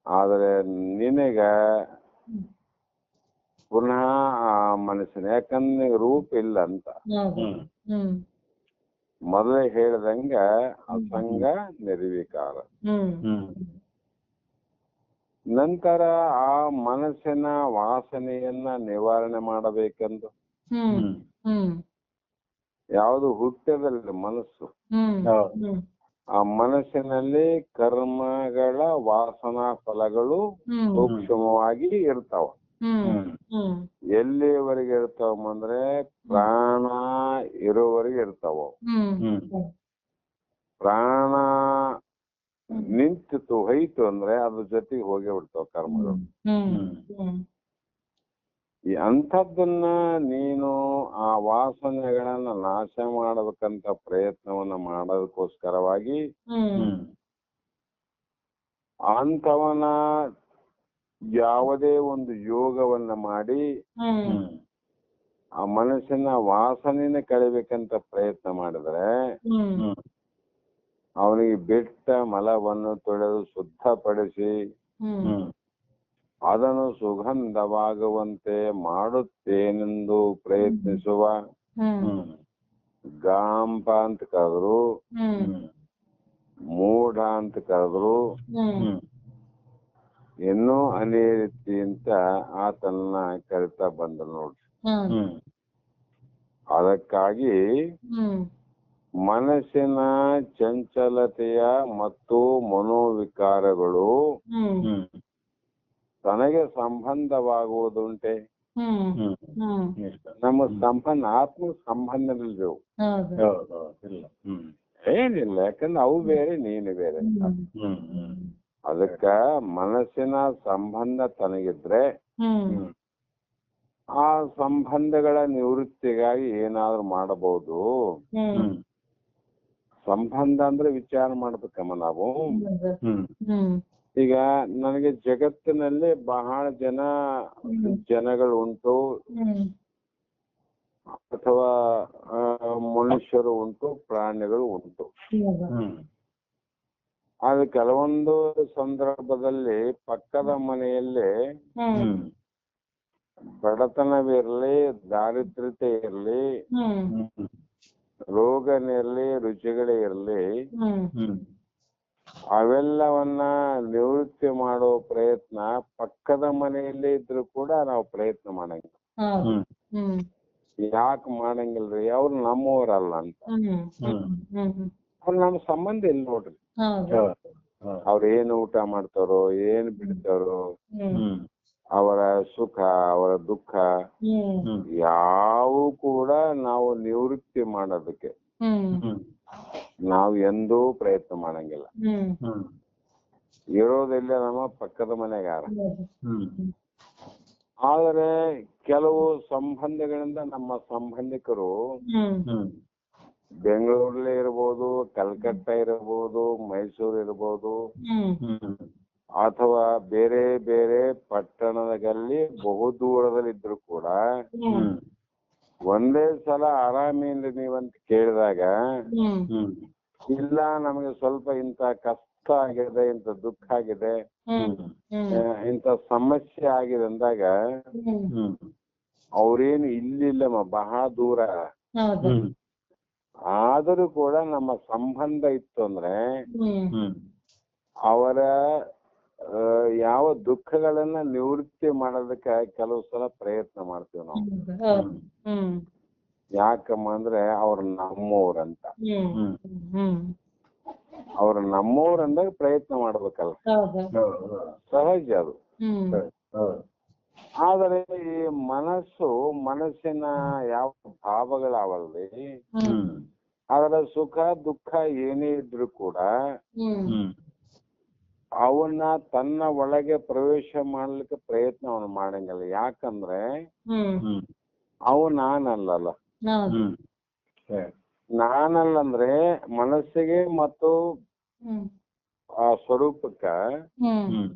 ಆದ್ರೆ ನಿನಗ ಪುನಃ ಆ ಮನುಷ್ಯನ, ಯಾಕಂದ್ರೆ ರೂಪ ಇಲ್ಲ ಅಂತ ಹೌದು ಹ್ಮ್ ಹ್ಮ್ ಮೊದಲೇ ಹೇಳ್ದಂಗ ಅಸಂಗ ನಿರ್ವಿಕಾರ. ಹ್ಮ್ ಹ್ಮ್ ನಂತರ ಆ ಮನಸ್ಸಿನ ವಾಸನೆಯನ್ನ ನಿವಾರಣೆ ಮಾಡಬೇಕೆಂದು ಹ್ಮ್ ಹ್ಮ್ ಹ್ಮ್ ಯಾವುದು ಹುಟ್ಟದಲ್ಲಿ ಮನಸ್ಸು, ಹ್ಮ್ ಹೌದು. ಹ್ಮ್ ಆ ಮನಸ್ಸಿನಲ್ಲಿ ಕರ್ಮಗಳ ವಾಸನಾ ಫಲಗಳು ಹ್ಮ್ ಸೂಕ್ಷ್ಮವಾಗಿ ಇರ್ತಾವ. ಹ್ಮ್ ಹ್ಮ್ ಹ್ಮ್ ಎಲ್ಲಿವರೆಗೆ ಇರ್ತಾವ ಅಂದ್ರೆ ಪ್ರಾಣ ಇರೋವರೆಗೆ ಇರ್ತಾವ. ಹ್ಮ್ ಹ್ಮ್ ಪ್ರಾಣ ನಿಂತಿತು ಹೋಯ್ತು ಅಂದ್ರೆ ಅದ್ರ ಜೊತೆಗೆ ಹೋಗೇ ಬಿಡ್ತಾವ ಕರ್ಮಗಳು. ಹ್ಮ್ ಹ್ಮ್ ಹ್ಮ್ ಈ ಅಂಥದ್ದನ್ನ ನೀನು ಆ ವಾಸನೆಗಳನ್ನ ನಾಶ ಮಾಡಬೇಕಂತ ಪ್ರಯತ್ನವನ್ನ ಮಾಡೋದಕ್ಕೋಸ್ಕರವಾಗಿ ಹ್ಮ್ ಹ್ಮ್ ಅಂಥವನ ಯಾವುದೇ ಒಂದು ಯೋಗವನ್ನ ಮಾಡಿ ಹ್ಮ್ ಹ್ಮ್ ಆ ಮನಸ್ಸಿನ ವಾಸನೆನ ಕಳಿಬೇಕಂತ ಪ್ರಯತ್ನ ಮಾಡಿದ್ರೆ ಹ್ಮ್ ಹ್ಮ್ ಅವನಿಗೆ ಬೆಟ್ಟ ಮಲವನ್ನು ತೊಳೆದು ಶುದ್ಧಪಡಿಸಿ ಹ್ಮ್ ಹ್ಮ್ ಅದನ್ನು ಸುಗಂಧವಾಗುವಂತೆ ಮಾಡುತ್ತೇನೆಂದು ಪ್ರಯತ್ನಿಸುವ ಹ್ಮ್ ಹ್ಮ್ ಗಾಂಪ ಅಂತ ಕರೆದ್ರು, ಹ್ಮ್ ಹ್ಮ್ ಮೂಢ ಅಂತ ಕರೆದ್ರು, ಹ್ಮ್ ಹ್ಮ್ ಇನ್ನೂ ಅನೇ ರೀತಿ ಅಂತ ಆತನ ಕರಿತಾ ಬಂದ ನೋಡ್ರಿ. ಹ್ಮ್ ಹ್ಮ್ ಅದಕ್ಕಾಗಿ ಹ್ಮ್ ಮನಸ್ಸಿನ ಚಂಚಲತೆಯ ಮತ್ತು ಮನೋವಿಕಾರಗಳು ಹ್ಮ್ ಹ್ಮ್ ತನಗೆ ಸಂಬಂಧವಾಗುವುದುಂಟೆ. ಹ್ಮ್ ಹ್ಮ್ ಹ್ಮ್ ನಮ್ಮ ಸಂಬಂಧ ಆತ್ಮ ಸಂಬಂಧವಿಲ್ರಿ. ಹೌದು ಹೌದು ಹೌದು. ಇಲ್ಲ. ಹ್ಮ್ ಏನಿಲ್ಲ, ಯಾಕಂದ್ರೆ ಅವು ಬೇರೆ ನೀನು ಬೇರೆ. ಹ್ಮ್ ಹ್ಮ್ ಅದಕ್ಕ ಮನಸ್ಸಿನ ಸಂಬಂಧ ತನಗಿದ್ರೆ ಹ್ಮ್ ಹ್ಮ್ ಆ ಸಂಬಂಧಗಳ ನಿವೃತ್ತಿಗಾಗಿ ಏನಾದ್ರೂ ಮಾಡಬಹುದು. ಹ್ಮ್ ಹ್ಮ್ ಸಂಬಂಧ ಅಂದ್ರೆ ವಿಚಾರ ಮಾಡ್ಬೇಕಮ್ಮ ನಾವು. ಹ್ಮ್ ಹ್ಮ್ ಈಗ ನನಗೆ ಜಗತ್ತಿನಲ್ಲಿ ಬಹಳ ಜನಗಳು ಉಂಟು, ಹ್ಮ್ ಅಥವಾ ಮನುಷ್ಯರು ಉಂಟು, ಪ್ರಾಣಿಗಳು ಉಂಟು. ಹ್ಮ್ ಆದ್ರೆ ಕೆಲವೊಂದು ಸಂದರ್ಭದಲ್ಲಿ ಪಕ್ಕದ ಮನೆಯಲ್ಲಿ ಹ್ಮ್ ಬಡತನವಿರ್ಲಿ, ದಾರಿದ್ರ್ಯತೆ ಇರ್ಲಿ, ಹ್ಮ್ ಹ್ಮ್ ರೋಗನಿರ್ಲಿ, ರುಚಿಗಳೇ ಇರ್ಲಿ, ಹ್ಮ್ ಹ್ಮ್ ಅವೆಲ್ಲವನ್ನ ನಿವೃತ್ತಿ ಮಾಡೋ ಪ್ರಯತ್ನ ಪಕ್ಕದ ಮನೆಯಲ್ಲೇ ಇದ್ರು ಕೂಡ ನಾವು ಪ್ರಯತ್ನ ಮಾಡಂಗಿಲ್ಲ. ಹೌದು ಹ್ಮ್ ಹ್ಮ್ ಯಾಕೆ ಮಾಡಂಗಿಲ್ರಿ? ಅವ್ರು ನಮ್ಮವರಲ್ಲ ಅಂತ. ಹ್ಮ್ ಹ್ಮ್ ಹ್ಮ್ ಅವ್ರು ನಮ್ಮ ಸಂಬಂಧ ಇಲ್ಲ ನೋಡ್ರಿ. ಹೌದು ಹೌದು. ಹೌದು. ಅವ್ರು ಏನು ಊಟ ಮಾಡ್ತಾರೋ, ಏನ್ ಬಿಡ್ತಾರೋ, ಹ್ಮ್ ಅವರ ಸುಖ, ಅವರ ದುಃಖ ಹ್ಮ್ ಹ್ಮ್ ಯಾವು ಕೂಡ ನಾವು ನಿವೃತ್ತಿ ಮಾಡೋದಕ್ಕೆ ಹ್ಮ್ ಹ್ಮ್ ನಾವು ಎಂದೂ ಪ್ರಯತ್ನ ಮಾಡಂಗಿಲ್ಲ. ಹ್ಮ್ ಹ್ಮ್ ಇರೋದೆಲ್ಲ ನಮ್ಮ ಪಕ್ಕದ ಮನೆಗಾರ. ಹ್ಮ್ ಆದರೆ ಕೆಲವು ಸಂಬಂಧಗಳಿಂದ ನಮ್ಮ ಸಂಬಂಧಿಕರು ಹ್ಮ್ ಹ್ಮ್ ಬೆಂಗಳೂರಲ್ಲೇ ಇರ್ಬೋದು, ಕಲ್ಕಟ್ಟ ಇರಬಹುದು, ಮೈಸೂರು ಇರ್ಬೋದು, ಹ್ಮ್ ಹ್ಮ್ ಅಥವಾ ಬೇರೆ ಬೇರೆ ಪಟ್ಟಣದಲ್ಲಿ ಬಹುದೂರದಲ್ಲಿದ್ರು ಕೂಡ ಹ್ಮ್ ಒಂದೇ ಸಲ ಆರಾಮೇನ್ರಿ ನೀವಂತ ಕೇಳಿದಾಗ ಹ್ಮ್ ಹ್ಮ್ ಇಲ್ಲ ನಮಗೆ ಸ್ವಲ್ಪ ಇಂಥ ಕಷ್ಟ ಆಗಿದೆ, ಇಂಥ ದುಃಖ ಆಗಿದೆ, ಹ್ಮ್ ಹ್ಮ್ ಇಂಥ ಸಮಸ್ಯೆ ಆಗಿದೆ ಅಂದಾಗ ಹ್ಮ್ ಹ್ಮ್ ಅವ್ರೇನು ಇಲ್ಲಿಲ್ಲಮ್ಮ, ಬಹಳ ದೂರ ಹೌದು. ಹ್ಮ್ ಆದರೂ ಕೂಡ ನಮ್ಮ ಸಂಬಂಧ ಇತ್ತು ಅಂದ್ರೆ ಹ್ಮ್ ಹ್ಮ್ ಅವರ ಯಾವ ದುಃಖಗಳನ್ನ ನಿವೃತ್ತಿ ಮಾಡೋದಕ್ಕೆ ಕೆಲವು ಸಲ ಪ್ರಯತ್ನ ಮಾಡ್ತೀವಿ ನಾವು. ಹೌದು. ಹ್ಮ್ ಯಾಕಮ್ಮ ಅಂದ್ರೆ ಅವ್ರು ನಮ್ಮವ್ರಂತ. ಹ್ಮ್ ಹ್ಮ್ ಹ್ಮ್ ಅವ್ರು ನಮ್ಮವ್ರಂದಾಗ ಪ್ರಯತ್ನ ಮಾಡ್ಬೇಕಲ್ಲ, ಹೌದು. ಹೌದು ಸಹಜ ಅದು. ಹ್ಮ್ ಹೌದು ಆದರೆ ಈ ಮನಸ್ಸಿನ ಯಾವ ಭಾವಗಳಾವಲ್ರಿ, ಹ್ಮ್ ಅದರ ಸುಖ ದುಃಖ ಏನೇ ಇದ್ರು ಕೂಡ ಹ್ಮ್ ಹ್ಮ್ ಅವನ್ನ ತನ್ನ ಒಳಗೆ ಪ್ರವೇಶ ಮಾಡ್ಲಿಕ್ಕೆ ಪ್ರಯತ್ನ ಅವನು ಮಾಡಂಗಿಲ್ಲ. ಯಾಕಂದ್ರೆ ಹ್ಮ್ ಹ್ಮ್ ಅವು ನಾನಲ್ಲಲ್ಲ. ಹೌದು. ಹ್ಮ್ ಸರಿ. ನಾನಲ್ಲಂದ್ರೆ ಮನಸ್ಸಿಗೆ ಮತ್ತು ಹ್ಮ್ ಆ ಸ್ವರೂಪಕ್ಕ, ಹ್ಮ್ ಹ್ಮ್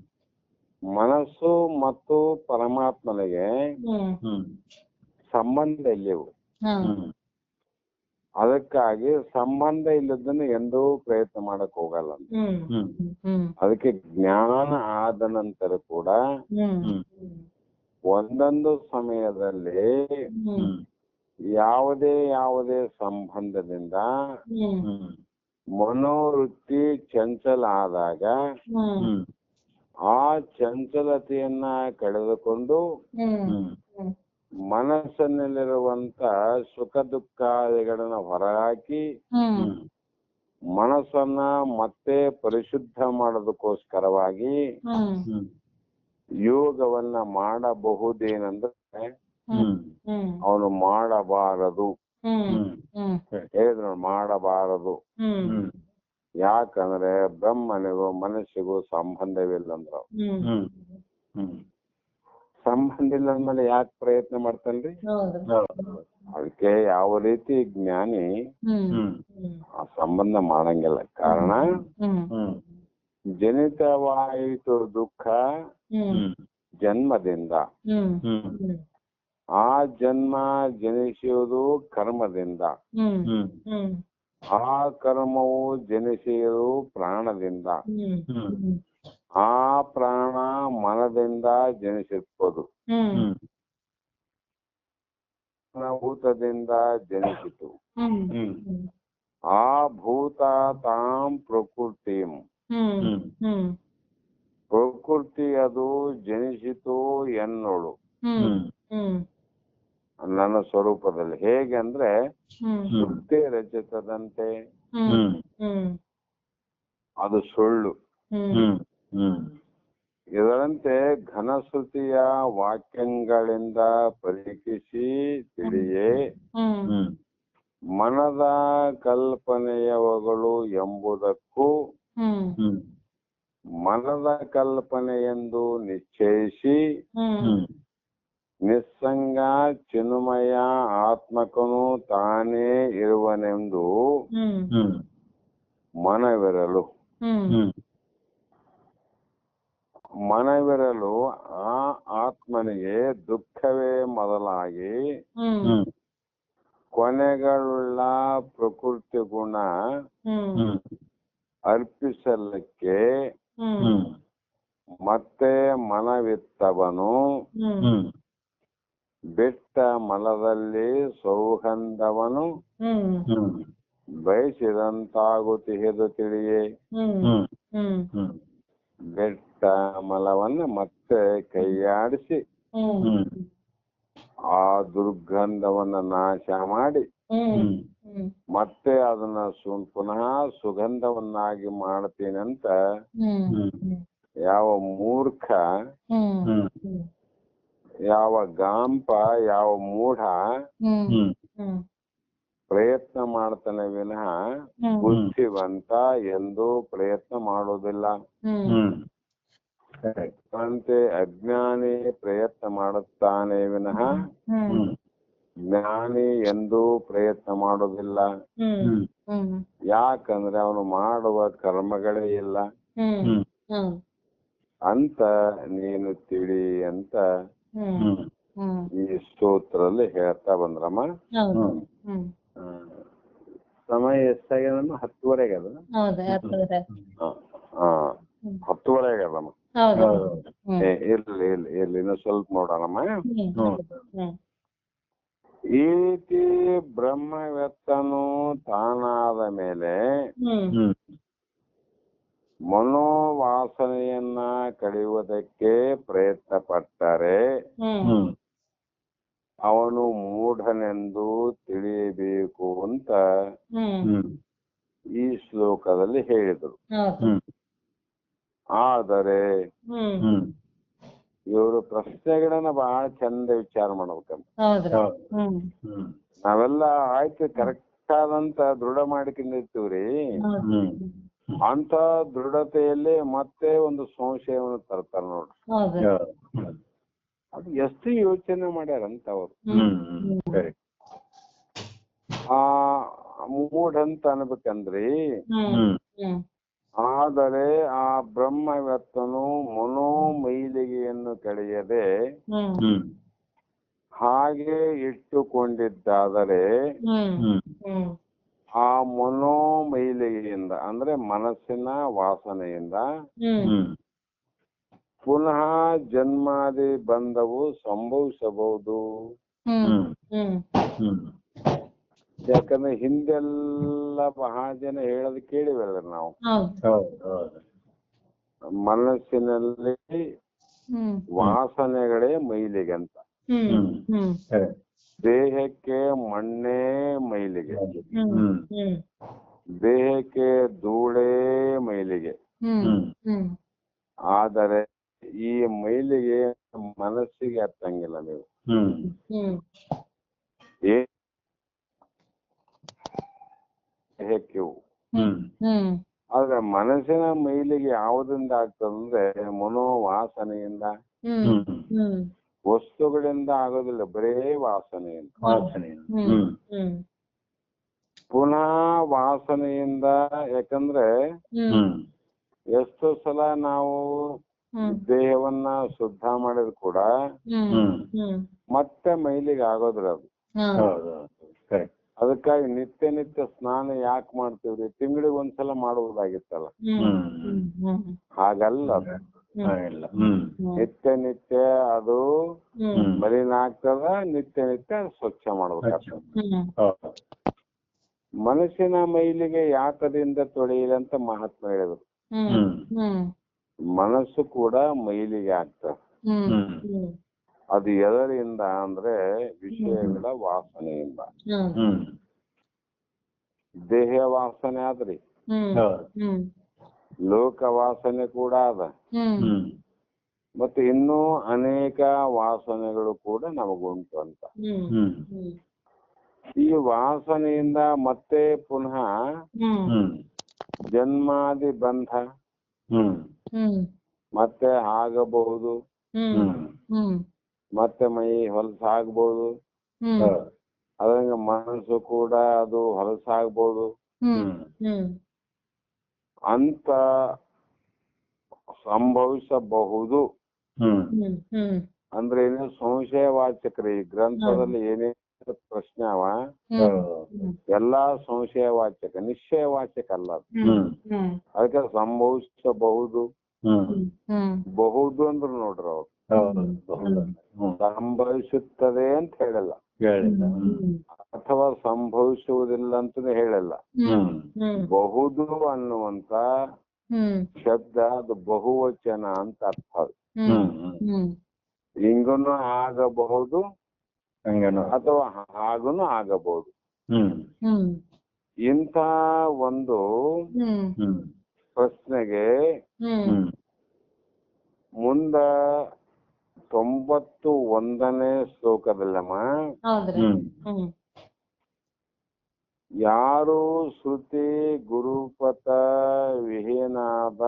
ಮನಸ್ಸು ಮತ್ತು ಪರಮಾತ್ಮನಿಗೆ ಹ್ಮ್ ಹ್ಮ್ ಸಂಬಂಧ ಇಲ್ಲವು. ಹ್ಮ್ ಹ್ಮ್ ಅದಕ್ಕಾಗಿ ಸಂಬಂಧ ಇಲ್ಲದನ್ನು ಎಂದೂ ಪ್ರಯತ್ನ ಮಾಡಕ್ ಹೋಗಲ್ಲ. ಹ್ಮ್ ಹ್ಮ್ ಹ್ಮ್ ಅದಕ್ಕೆ ಜ್ಞಾನ ಆದ ನಂತರ ಕೂಡ ಹ್ಮ್ ಹ್ಮ್ ಒಂದೊಂದು ಸಮಯದಲ್ಲಿ ಹ್ಮ್ ಯಾವುದೇ ಸಂಬಂಧದಿಂದ ಹ್ಮ್ ಹ್ಮ್ ಮನೋವೃತ್ತಿ ಚಂಚಲ ಆದಾಗ ಹ್ಮ್ ಹ್ಮ್ ಆ ಚಂಚಲತೆಯನ್ನ ಕಳೆದುಕೊಂಡು ಹ್ಮ್ ಹ್ಮ್ ಮನಸ್ಸಿನಲ್ಲಿರುವಂತ ಸುಖ ದುಃಖಾದಿಗಳನ್ನ ಹೊರಹಾಕಿ ಹ್ಮ್ ಹ್ಮ್ ಮನಸ್ಸನ್ನ ಮತ್ತೆ ಪರಿಶುದ್ಧ ಮಾಡೋದಕ್ಕೋಸ್ಕರವಾಗಿ ಹ್ಮ್ ಹ್ಮ್ ಯೋಗವನ್ನ ಮಾಡಬಹುದೇನಂದ್ರೆ ಹ್ಮ್ ಹ್ಮ್ ಅವನು ಮಾಡಬಾರದು. ಹ್ಮ್ ಹ್ಮ್ ಹ್ಮ್ ಹೇಳಿದ್ರು ಮಾಡಬಾರದು. ಹ್ಮ್ ಹ್ಮ್ ಯಾಕಂದ್ರೆ ಬ್ರಹ್ಮನಿಗೂ ಮನಸ್ಸಿಗೂ ಸಂಬಂಧವಿಲ್ಲಂದ್ರ, ಹ್ಮ್ ಹ್ಮ್ ಹ್ಮ್ ಸಂಬಂಧ ಇಲ್ಲ ಅಂದ್ಮೇಲೆ ಯಾಕೆ ಪ್ರಯತ್ನ ಮಾಡ್ತಾನ್ರಿ? ಹೌದು. ಹೌದು. ಅದಕ್ಕೆ ಯಾವ ರೀತಿ ಜ್ಞಾನಿ ಹ್ಮ್ ಹ್ಮ್ ಹ್ಮ್ ಆ ಸಂಬಂಧ ಮಾಡಂಗಿಲ್ಲ. ಕಾರಣ ಹ್ಮ್ ಹ್ಮ್ ಜನಿತವಾಯಿತು ದುಃಖ ಹ್ಮ್ ಹ್ಮ್ ಜನ್ಮದಿಂದ, ಹ್ಮ್ ಹ್ಮ್ ಹ್ಮ್ ಆ ಜನ್ಮ ಜನಿಸುವುದು ಕರ್ಮದಿಂದ, ಹ್ಮ್ ಹ್ಮ್ ಹ್ಮ್ ಆ ಕರ್ಮವು ಜನಿಸುವುದು ಪ್ರಾಣದಿಂದ, ಹ್ಮ್ ಹ್ಮ್ ಆ ಪ್ರಾಣ ಮನದಿಂದ ಜನಿಸಿರ್ಬೋದು, ಹ್ಮ್ ಹ್ಮ್ ಭೂತದಿಂದ ಜನಿಸಿತು. ಹ್ಮ್ ಹ್ಮ್ ಆ ಭೂತ ತಾಂ ಪ್ರಕೃತಿಂ, ಹ್ಮ್ ಹ್ಮ್ ಹ್ಮ್ ಪ್ರಕೃತಿ ಅದು ಜನಿಸಿತು ಎನ್ನೋಳು ಹ್ಮ್ ಹ್ಮ್ ನನ್ನ ಸ್ವರೂಪದಲ್ಲಿ. ಹೇಗೆ ಅಂದ್ರೆ ಹ್ಮ್ ಸುದ್ದಿ ರಚಿತದಂತೆ ಹ್ಮ್ ಹ್ಮ್ ಅದು ಸುಳ್ಳು. ಹ್ಮ್ ಹ್ಮ್ ಹ್ಮ್ ಇದರಂತೆ ಘನಶ್ರುತಿಯ ವಾಕ್ಯಗಳಿಂದ ಪರೀಕ್ಷಿಸಿ ತಿಳಿಯೇ ಹ್ಮ್ ಹ್ಮ್ ಮನದ ಕಲ್ಪನೆಯವುಗಳು ಎಂಬುದಕ್ಕೂ ಹ್ಮ್ ಹ್ಮ್ ಮನದ ಕಲ್ಪನೆಯೆಂದು ನಿಶ್ಚಯಿಸಿ ಹ್ಮ್ ನಿಸ್ಸಂಗ ಚಿನ್ಮಯ ಆತ್ಮಕನು ತಾನೇ ಇರುವನೆಂದು ಹ್ಮ್ ಹ್ಮ್ ಮನವಿರಲು ಹ್ಮ್ ಮನವಿರಲು ಆ ಆತ್ಮನಿಗೆ ದುಃಖವೇ ಮೊದಲಾಗಿ ಹ್ಮ್ ಕೊನೆಗಳುಳ್ಳ ಪ್ರಕೃತಿ ಗುಣ ಹ್ಮ್ ಅರ್ಪಿಸಲಿಕ್ಕೆ ಹ್ಮ್ ಮತ್ತೆ ಮನವಿತ್ತವನು ಹ್ಮ್ ಬಿಟ್ಟ ಮಲದಲ್ಲಿ ಸೌಗಂಧವನು ಹ್ಮ್ ಹ್ಮ್ ಬಯಸಿದಂತಾಗುತ್ತಿಹೆದು ತಿಳಿಯೇ. ಹ್ಮ್ ಹ್ಮ್ ಹ್ಮ್ ಹ್ಮ್ ಬೆಟ್ಟ ಮಲವನ್ನು ಮತ್ತೆ ಕೈಯಾಡಿಸಿ ಹ್ಮ್ ಆ ದುರ್ಗಂಧವನ್ನ ನಾಶ ಮಾಡಿ ಹ್ಮ್ ಹ್ಮ್ ಮತ್ತೆ ಅದನ್ನ ಪುನಃ ಸುಗಂಧವನ್ನಾಗಿ ಮಾಡ್ತೀನಂತ ಹ್ಮ್ ಯಾವ ಮೂರ್ಖ, ಹ್ಮ್ ಯಾವ ಗಾಂಪ, ಯಾವ ಮೂಢ ಹ್ಮ್ ಹ್ಮ್ ಪ್ರಯತ್ನ ಮಾಡ್ತಾನೆ ವಿನಃ ಬುದ್ಧಿವಂತ ಎಂದು ಪ್ರಯತ್ನ ಮಾಡೋದಿಲ್ಲ. ಹ್ಮ್ ಅಂತೆ ಅಜ್ಞಾನಿ ಪ್ರಯತ್ನ ಮಾಡುತ್ತಾನೆ ವಿನಃ ಹ್ಮ್ ಜ್ಞಾನಿ ಎಂದೂ ಪ್ರಯತ್ನ ಮಾಡೋದಿಲ್ಲ. ಹ್ಮ್ ಹ್ಮ್ ಯಾಕಂದ್ರೆ ಅವನು ಮಾಡುವ ಕರ್ಮಗಳೇ ಇಲ್ಲ ಹ್ಮ್ ಹ್ಮ್ ಅಂತ ನೀನು ತಿಳಿ ಅಂತ ಹ್ಮ್ ಹ್ಮ್ ಈ ಸ್ತೋತ್ರದಲ್ಲಿ ಹೇಳ್ತಾ ಬಂದ್ರಮ್ಮ. ಹೌದು. ಹ್ಮ್ ಸಮಯ ಎಷ್ಟಾಗ್ಯದಮ್ಮ? 10:30 ಅದ. ಹೌದು. ಹತ್ತುವರೆ. ಹಾ 10:30 ಆಗ್ಯದಮ್ಮ. ಹೌದು. ಇರ್ಲಿ ಇನ್ನು ಸ್ವಲ್ಪ ನೋಡೋಣಮ್ಮ. ಹ್ಮ್ ಈ ರೀತಿ ಬ್ರಹ್ಮವ್ಯಕ್ತನು ತಾನಾದ ಮೇಲೆ ಹ್ಮ್ ಹ್ಮ್ ಮನೋವಾಸನೆಯನ್ನ ಕಳೆಯುವುದಕ್ಕೆ ಪ್ರಯತ್ನ ಪಟ್ಟರೆ ಹ್ಮ್ ಹ್ಮ್ ಅವನು ಮೂಢನೆಂದು ತಿಳಿಯಬೇಕು ಅಂತ ಹ್ಮ್ ಹ್ಮ್ ಈ ಶ್ಲೋಕದಲ್ಲಿ ಹೇಳಿದರು. ಹೌದು. ಹ್ಮ್ ಆದರೆ ಹ್ಮ್ ಹ್ಮ್ ಇವರು ಪ್ರಶ್ನೆಗಳನ್ನ ಬಹಳ ಚಂದ ವಿಚಾರ ಮಾಡ್ಬೇಕಂತ. ಹೌದ್ರಿ. ಹೌದು. ಹ್ಮ್ ಹ್ಮ್ ನಾವೆಲ್ಲ ಆಯ್ತು ಕರೆಕ್ಟ್ ಆದಂತ ದೃಢ ಮಾಡಿಕೊಂಡಿರ್ತೀವ್ರಿ. ಹೌದು. ಹ್ಮ್ ಅಂತ ದೃಢತೆಯಲ್ಲಿ ಮತ್ತೆ ಒಂದು ಸಂಶಯವನ್ನು ತರ್ತಾರ ನೋಡ್ರಿ. ಹೌದು. ಹೌದು. ಅದು ಎಷ್ಟು ಯೋಚನೆ ಮಾಡ್ಯಾರಂತ ಅವ್ರು. ಹ್ಮ್ ಹ್ಮ್ ಸರಿ. ಆ ಮೂಢ ಅಂತ ಅನ್ಬೇಕಂದ್ರಿ. ಹ್ಮ್ ಹ್ಮ್ ಹ್ಮ್ ಆದರೆ ಆ ಬ್ರಹ್ಮವ್ಯಕ್ತನು ಮನೋಮೈಲಿಗೆಯನ್ನು ಕಳೆಯದೆ ಹ್ಮ್ ಹ್ಮ್ ಹಾಗೆ ಇಟ್ಟುಕೊಂಡಿದ್ದಾದರೆ ಹ್ಮ್ ಹ್ಮ್ ಹ್ಮ್ ಆ ಮನೋಮೈಲಿಗೆಯಿಂದ ಅಂದ್ರೆ ಮನಸ್ಸಿನ ವಾಸನೆಯಿಂದ ಹ್ಮ್ ಹ್ಮ್ ಪುನಃ ಜನ್ಮಾದಿ ಬಂಧವು ಸಂಭವಿಸಬಹುದು. ಹ್ಮ್ ಹ್ಮ್ ಹ್ಮ್ ಹ್ಮ್ ಯಾಕಂದ್ರೆ ಹಿಂದೆಲ್ಲ ಬಹಳ ಜನ ಹೇಳೋದು ಕೇಳಿವಲ್ಲ ನಾವು. ಹೌದು. ಹೌದು. ಹೌದು. ಮನಸ್ಸಿನಲ್ಲಿ ಹ್ಮ್ ವಾಸನೆಗಳೇ ಮೈಲಿಗೆ ಅಂತ. ಹ್ಮ್ ಹ್ಮ್ ಹ್ಮ್ ಸರಿ. ದೇಹಕ್ಕೆ ಮಣ್ಣೇ ಮೈಲಿಗೆ, ಹ್ಮ್ ಹ್ಮ್ ಹ್ಮ್ ದೇಹಕ್ಕೆ ಧೂಳೇ ಮೈಲಿಗೆ. ಹ್ಮ್ ಹ್ಮ್ ಹ್ಮ್ ಆದರೆ ಈ ಮೈಲಿಗೆ ಮನಸ್ಸಿಗೆ ಹತ್ತಂಗಿಲ್ಲ ನೀವು. ಹ್ಮ್ ಹ್ಮ್ ದೇಹಕ್ಕೆ ಇವು. ಹ್ಮ್ ಹ್ಮ್ ಆದ್ರೆ ಮನಸ್ಸಿನ ಮೈಲಿಗೆ ಯಾವುದರಿಂದ ಆಗ್ತದಂದ್ರೆ ಮನೋವಾಸನೆಯಿಂದ, ಹ್ಮ್ ಹ್ಮ್ ಹ್ಮ್ ವಸ್ತುಗಳಿಂದ ಆಗೋದಿಲ್ಲ, ಬರೇ ವಾಸನೆಯಿಂದ. ವಾಸನೆ. ಹ್ಮ್ ಹ್ಮ್ ಹ್ಮ್ ಪುನಃ ವಾಸನೆಯಿಂದ, ಯಾಕಂದ್ರೆ ಹ್ಮ್ ಹ್ಮ್ ಎಷ್ಟು ಸಲ ನಾವು ಹ್ಮ್ ದೇಹವನ್ನ ಶುದ್ಧ ಮಾಡಿದ್ರು ಕೂಡ ಹ್ಮ್ ಹ್ಮ್ ಹ್ಮ್ ಮತ್ತೆ ಮೈಲಿಗೆ ಆಗೋದ್ರ ಅದು. ಹೌದು. ಸರಿ. ಅದಕ್ಕಾಗಿ ನಿತ್ಯ ನಿತ್ಯ ಸ್ನಾನ ಯಾಕೆ ಮಾಡ್ತೀವ್ರಿ? ತಿಂಗಳಿಗೆ ಒಂದ್ಸಲ ಮಾಡುವುದಾಗಿತ್ತಲ್ಲ. ಹ್ಮ್ ಹ್ಮ್ ಹ್ಮ್ ಹಾಗಲ್ಲ ಅದು. ಹಾಗಿಲ್ಲ. ಹ್ಮ್ ನಿತ್ಯ ನಿತ್ಯ ಅದು ಹ್ಮ್ ಮಲಿನ ಆಗ್ತದ, ನಿತ್ಯ ನಿತ್ಯ ಸ್ವಚ್ಛ ಮಾಡ್ಬೇಕಾಗ್ತದೆ. ಹ್ಮ್ ಹೌದು. ಮನಸ್ಸಿನ ಮೈಲಿಗೆ ಯಾಕದಿಂದ ತೊಳೆಯಿಲ್ಲ ಅಂತ ಮಹಾತ್ಮ ಹೇಳಿದ್ರು. ಹ್ಮ್ ಹ್ಮ್ ಮನಸ್ಸು ಕೂಡ ಮೈಲಿಗೆ ಆಗ್ತದೆ. ಹ್ಮ್ ಹ್ಮ್ ಹ್ಮ್ ಅದು ಎದರಿಂದ ಅಂದ್ರೆ ವಿಷಯಗಳ ವಾಸನೆಯಿಂದ. ಹ್ಮ್ ದೇಹ ವಾಸನೆ ಆದ್ರಿ, ಹ್ಮ್ ಹೌದು. ಹ್ಮ್ ಲೋಕ ವಾಸನೆ ಕೂಡ ಅದ, ಹ್ಮ್ ಹ್ಮ್ ಮತ್ತೆ ಇನ್ನೂ ಅನೇಕ ವಾಸನೆಗಳು ಕೂಡ ನಮಗುಂಟು ಅಂತ. ಹ್ಮ್ ಹ್ಮ್ ಹ್ಮ್ ಈ ವಾಸನೆಯಿಂದ ಮತ್ತೆ ಪುನಃ ಹ್ಮ್ ಹ್ಮ್ ಜನ್ಮಾದಿ ಬಂಧ ಹ್ಮ್ ಹ್ಮ್ ಮತ್ತೆ ಆಗಬಹುದು, ಹ್ಮ್ ಹ್ಮ್ ಹ್ಮ್ ಮತ್ತೆ ಮೈ ಹೊಲಸಾಗಬಹುದು. ಹ್ಮ್ ಹೌದು. ಅದ್ರಂಗ ಮನಸ್ಸು ಕೂಡ ಅದು ಹೊಲಸಾಗಬಹುದು ಹ್ಮ್ ಹ್ಮ್ ಅಂತ ಸಂಭವಿಸಬಹುದು. ಹ್ಮ್ ಹ್ಮ್ ಹ್ಮ್ ಅಂದ್ರೆ ಏನು ಸಂಶಯವಾಚಕರಿ ಈ ಗ್ರಂಥದಲ್ಲಿ ಏನೇ ಪ್ರಶ್ನೆ ಅವ ಹೌದು. ಎಲ್ಲಾ ಸಂಶಯವಾಚಕ, ನಿಶ್ಚಯವಾಚಕ ಅಲ್ಲ ಅದು. ಹ್ಮ್ ಹ್ಮ್ ಅದಕ್ಕೆ ಸಂಭವಿಸಬಹುದು, ಹ್ಮ್ ಹ್ಮ್ ಬಹುದು ಅಂದ್ರು ನೋಡ್ರಿ ಅವ್ರು. ಹೌದು. ಹೌದು. ಹ್ಮ್ ಸಂಭವಿಸುತ್ತದೆ ಅಂತ ಹೇಳಲ್ಲ, ಹೇಳಿಲ್ಲ. ಹ್ಮ್ ಅಥವಾ ಸಂಭವಿಸುವುದಿಲ್ಲ ಅಂತಾನೆ ಹೇಳಲ್ಲ. ಹ್ಮ್ ಹ್ಮ್ ಬಹುದು ಅನ್ನುವಂತ ಹ್ಮ್ ಶಬ್ದ ಅದು ಬಹುವಚನ ಅಂತ ಅರ್ಥ ಅದು. ಹ್ಮ್ ಹ್ಮ್ ಹ್ಮ್ ಹಿಂಗನು ಆಗಬಹುದು ಹಂಗೇನು. ಅಥವಾ ಹಾಗೂನು ಆಗಬಹುದು. ಹ್ಮ್ ಹ್ಮ್ ಇಂಥ ಒಂದು ಹ್ಮ್ ಹ್ಮ್ ಪ್ರಶ್ನೆಗೆ ಹ್ಮ್ ಹ್ಮ್ ಮುಂದ 91ನೇ ಶ್ಲೋಕದಲ್ಲಮ್ಮ ಹೌದ್ರಿ. ಹ್ಮ್ ಹ್ಮ್ ಯಾರು ಶ್ರುತಿ ಗುರುಪಥ ವಿಹೀನಾದ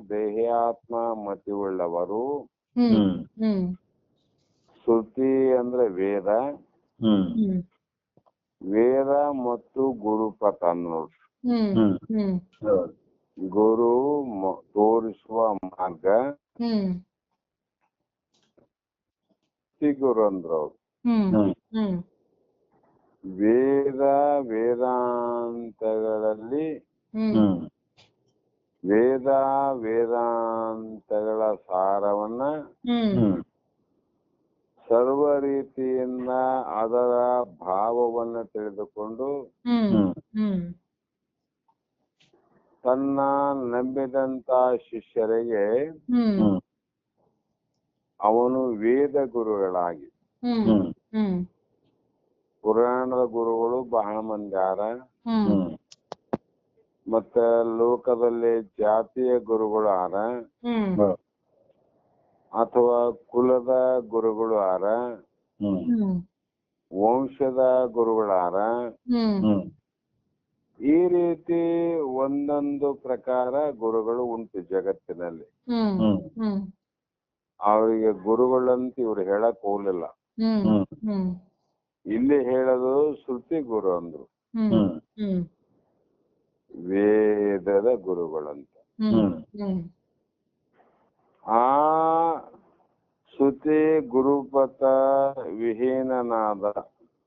ದೇಹಾತ್ಮ ಮತಿಯುಳ್ಳವರು, ಹ್ಮ್ ಹ್ಮ್ ಹ್ಮ್ ಶ್ರುತಿ ಅಂದ್ರೆ ವೇದ, ಹ್ಮ್ ಹ್ಮ್ ವೇದ ಮತ್ತು ಗುರುಪಥ ನೋಡ್ರಿ. ಹ್ಮ್ ಹ್ಮ್ ಹ್ಮ್ ಹೌದು. ಗುರು ತೋರಿಸುವ ಮಾರ್ಗ, ಹ್ಮ್ ಗುರು ಅಂದ್ರು ಅವ್ರು. ಹ್ಮ್ ಹ್ಮ್ ಹ್ಮ್ ವೇದ ವೇದಾಂತಗಳಲ್ಲಿ ಹ್ಮ್ ಹ್ಮ್ ವೇದ ವೇದಾಂತಗಳ ಸಾರವನ್ನ ಹ್ಮ್ ಹ್ಮ್ ಸರ್ವ ರೀತಿಯಿಂದ ಅದರ ಭಾವವನ್ನು ತಿಳಿದುಕೊಂಡು ಹ್ಮ್ ಹ್ಮ್ ತನ್ನ ನಂಬಿದಂತ ಶಿಷ್ಯರಿಗೆ ಹ್ಮ್ ಹ್ಮ್ ಅವನು ವೇದ ಗುರುಗಳಾಗಿ, ಹ್ಮ್ ಹ್ಮ್ ಹ್ಮ್ ಪುರಾಣದ ಗುರುಗಳು ಬಹಳ ಮಂದಿ ಆರ, ಹ್ಮ್ ಹ್ಮ್ ಮತ್ತೆ ಲೋಕದಲ್ಲಿ ಜಾತಿಯ ಗುರುಗಳು ಆರ, ಹ್ಮ್ ಹೌದು. ಅಥವಾ ಕುಲದ ಗುರುಗಳು ಆರ, ಹ್ಮ್ ಹ್ಮ್ ವಂಶದ ಗುರುಗಳಾರ. ಹ್ಮ್ ಹ್ಮ್ ಈ ರೀತಿ ಒಂದೊಂದು ಪ್ರಕಾರ ಗುರುಗಳು ಉಂಟು ಜಗತ್ತಿನಲ್ಲಿ. ಹ್ಮ್ ಹ್ಮ್ ಹ್ಮ್ ಅವರಿಗೆ ಗುರುಗಳಂತ ಇವ್ರು ಹೇಳಕ್ ಹೋಗ್ಲಿಲ್ಲ. ಹ್ಮ್ ಹ್ಮ್ ಹ್ಮ್ ಇಲ್ಲಿ ಹೇಳೋದು ಶ್ರುತಿ ಗುರು ಅಂದ್ರು, ಹ್ಮ್ ಹ್ಮ್ ಹ್ಮ್ ವೇದದ ಗುರುಗಳಂತ. ಹ್ಮ್ ಹ್ಮ್ ಆ ಶ್ರುತಿ ಗುರುಪತ ವಿಹೀನನಾದ,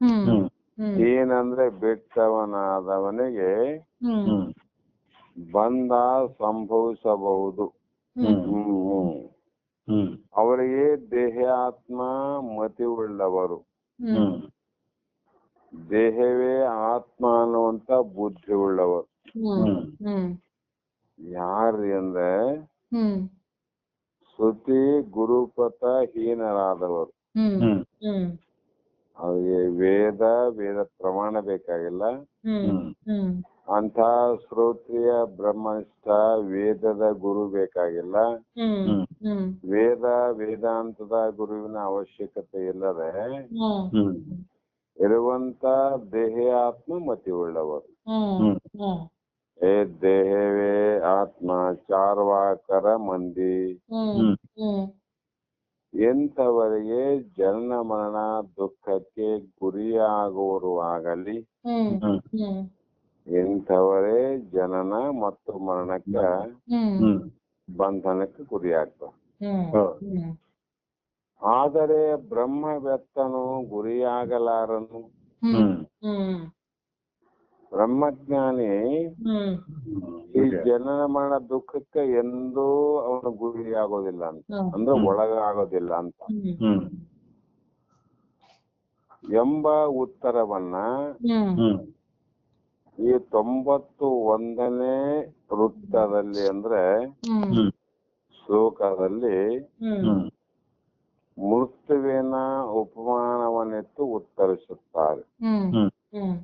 ಹ್ಮ್ ಹ್ಮ್ ಹ್ಮ್ ಏನಂದ್ರೆ ಬಿಟ್ಟವನಾದವನಿಗೆ ಹ್ಮ್ ಹ್ಮ್ ಬಂಧ ಸಂಭವಿಸಬಹುದು. ಹ್ಮ್ ಹ್ಮ್. ಹ್ಮ್ ಅವರಿಗೆ ದೇಹಾತ್ಮ ಮತಿ ಉಳ್ಳವರು, ಹ್ಮ್ ದೇಹವೇ ಆತ್ಮ ಅನ್ನುವಂತ ಬುದ್ಧಿ ಉಳ್ಳವರು. ಹ್ಮ್ ಹ್ಮ್ ಯಾರು ಅಂದ್ರೆ ಹ್ಮ್ ಶ್ರುತಿ ಗುರುಪಥ ಹೀನರಾದವರು. ಹ್ಮ್ ಹ್ಮ್ ಹ್ಮ್ ಅವರಿಗೆ ವೇದ ಪ್ರಮಾಣ ಬೇಕಾಗಿಲ್ಲ. ಹ್ಮ್ ಹ್ಮ್ ಅಂತ ಶ್ರೋತ್ರಿಯ ಬ್ರಹ್ಮನಿಷ್ಠ ವೇದದ ಗುರು ಬೇಕಾಗಿಲ್ಲ. ಹ್ಮ್ ಹ್ಮ್ ವೇದಾಂತದ ಗುರುವಿನ ಅವಶ್ಯಕತೆ ಇಲ್ಲದೆ ಹ್ಮ್ ಇರುವಂತ ದೇಹಾತ್ಮ ಮತಿ ಉಳ್ಳವರು. ಹ್ಮ್ ಹ್ಮ್ ಏ ದೇಹವೇ ಆತ್ಮ ಚಾರ್ವಾಕರ ಮಂದಿ, ಹ್ಮ್ ಹ್ಮ್ ಎಂಥವರಿಗೆ ಜನನ ಮರಣ ದುಃಖಕ್ಕೆ ಗುರಿಯಾಗುವರು ಆಗಲಿ, ಹ್ಮ್ ಹ್ಮ್ ಇಂಥವರೇ ಜನನ ಮತ್ತು ಮರಣಕ್ಕ ಹ್ಮ್ ಬಂಧನಕ್ಕೆ ಗುರಿಯಾಗ್ತಾರೆ. ಹ್ಮ್ ಆದರೆ ಬ್ರಹ್ಮವ್ಯಕ್ತನು ಗುರಿಯಾಗಲಾರನು. ಹ್ಮ್ ಹ್ಮ್ ಬ್ರಹ್ಮಜ್ಞಾನಿ ಹ್ಮ್ ಈ ಜನನ ಮರಣ ದುಃಖಕ್ಕೆ ಎಂದೂ ಅವನು ಗುರಿಯಾಗೋದಿಲ್ಲ ಅಂತ, ಅಂದ್ರೆ ಒಳಗಾಗೋದಿಲ್ಲ ಅಂತ ಹ್ಮ್ ಎಂಬ ಉತ್ತರವನ್ನ ಹ್ಮ್ ಈ 91ನೇ ವೃತ್ತದಲ್ಲಿ ಅಂದ್ರೆ ಹ್ಮ್ ಶ್ಲೋಕದಲ್ಲಿ ಹ್ಮ್ ಮೃತ್ಯುವಿನ ಉಪಮಾನವನ್ನೆತ್ತು ಉತ್ತರಿಸುತ್ತಾರೆ. ಹ್ಮ್ ಹ್ಮ್